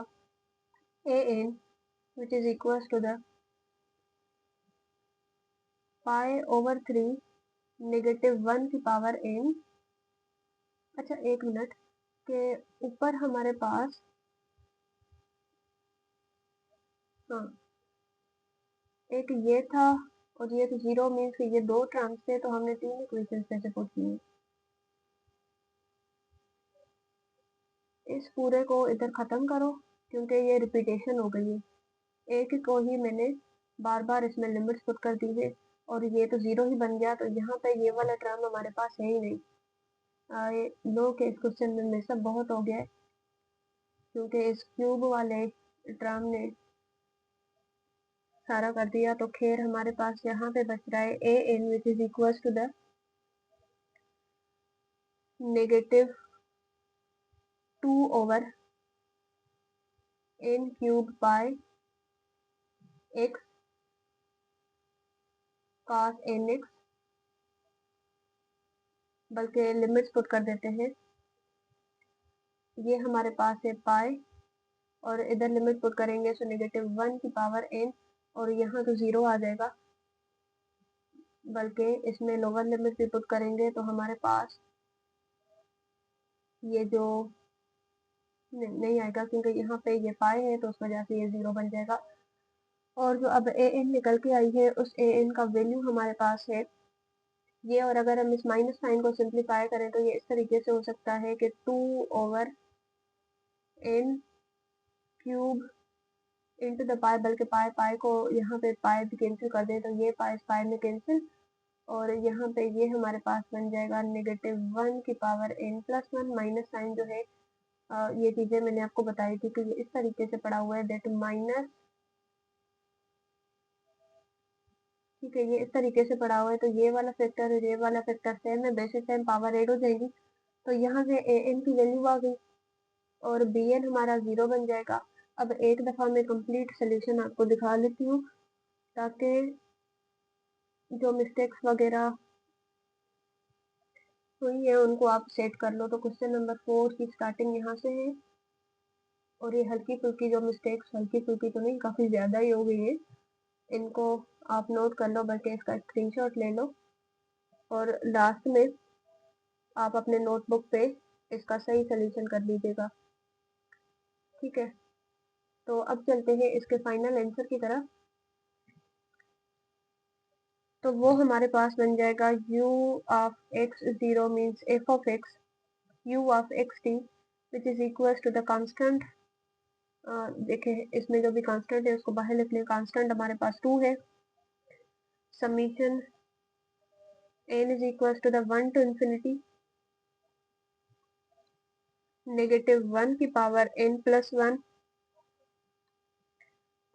a n which is equal to the pi over 3 negative 1 की पावर एन। अच्छा एक मिनट, के ऊपर हमारे पास, हाँ एक ये था और ये तो जीरो मीन्स कि ये दो टर्म्स थे, तो हमने तीन इक्वेशंस में से पुट किए। इस पूरे को इधर खत्म करो क्योंकि ये रिपीटेशन हो गई है, एक को ही मैंने बार बार इसमें लिमिट्स पुट कर दी है, और ये तो जीरो ही बन गया, तो यहाँ पे ये वाला टर्म हमारे पास है ही नहीं। लो के इस क्वेश्चन में मिसअप बहुत हो गया है, क्योंकि इस क्यूब वाले टर्म ने सारा कर दिया। तो खैर हमारे पास यहाँ पे बच रहा है a n which is equal to the negative 2 over n cube by x cos n x, बल्कि लिमिट्स पुट कर देते हैं। ये हमारे पास है पाई, और इधर लिमिट पुट करेंगे तो -1 की पावर n, और यहाँ तो जीरो आ जाएगा, बल्कि इसमें लोअर लिमिट भी पुट करेंगे तो हमारे पास ये जो नहीं आएगा, क्योंकि यहाँ पे ये पाई है तो उस वजह से ये जीरो बन जाएगा। और जो अब ए एन निकल के आई है उस ए एन का वैल्यू हमारे पास है ये, और अगर हम इस माइनस साइन को सिंप्लीफाई करें तो ये इस तरीके से हो सकता है कि 2 over n cube into the pi, बल्कि पाई पाई को यहाँ पे पाई भी कैंसिल कर दे तो ये पाई पाई में कैंसिल, और यहाँ पे ये हमारे पास बन जाएगा -1 की power n plus 1। Minus sine जो है ये चीजें मैंने आपको बताई थी कि ये इस तरीके से पड़ा हुआ है, दैट माइनस, ठीक है ये इस तरीके से पड़ा हुआ है, तो ये वाला फैक्टर और ये वाला फैक्टर सेम है, बेसिक सेम पावर ऐड हो जाएगी, तो यहाँ से ए एन की वैल्यू आ गई और बी एन हमारा जीरो बन जाएगा। अब एक दफा मैं कंप्लीट सोल्यूशन आपको दिखा लेती हूँ, ताकि जो मिस्टेक्स वगैरह हुई है उनको आप सेट कर लो। तो क्वेश्चन नंबर 4 की स्टार्टिंग यहाँ से है, और ये हल्की फुल्की जो मिस्टेक्स, हल्की फुल्की तो नहीं काफ़ी ज़्यादा ही हो गई है, इनको आप नोट कर लो, बल्कि इसका स्क्रीनशॉट ले लो, और लास्ट में आप अपने नोटबुक पे इसका सही सोल्यूशन कर लीजिएगा, ठीक है। तो अब चलते हैं इसके फाइनल आंसर की तरफ। तो वो हमारे पास बन जाएगा u of x zero means f of x u of x t which is equal to the constant. देखें इसमें जो भी कांस्टेंट है उसको बाहर लिख लें, कांस्टेंट हमारे पास 2 है, summation n is equals to the 1 to infinity -1 की power n plus 1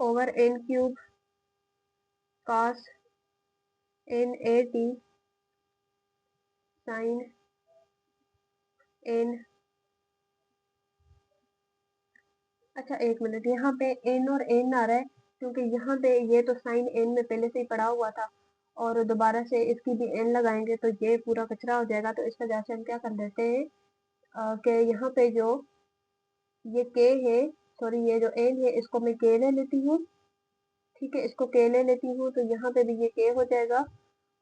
over n cube cos n a t sin n। अच्छा एक मिनट, यहाँ पे n और n आ रहा है क्योंकि यहाँ पे ये तो साइन n में पहले से ही पड़ा हुआ था और दोबारा से इसकी भी n लगाएंगे तो ये पूरा कचरा हो जाएगा। तो इस वजह से हम क्या कर देते हैं कि यहाँ पे जो ये k है, सॉरी ये जो n है इसको मैं k ले लेती हूँ। ठीक है, इसको k ले लेती हूँ तो यहाँ पे भी ये k हो जाएगा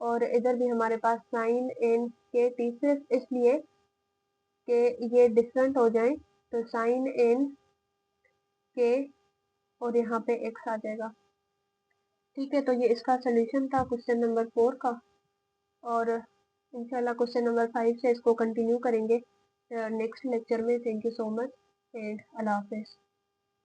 और इधर भी हमारे पास साइन n k t, सिर्फ इसलिए कि ये डिफरेंट हो जाए तो साइन n k और यहाँ पे x आ जाएगा। ठीक है, तो ये इसका सोल्यूशन था क्वेश्चन नंबर 4 का और इंशाल्लाह क्वेश्चन नंबर 5 से इसको कंटिन्यू करेंगे नेक्स्ट लेक्चर में। Thank you so much and अल्लाह हाफिज़।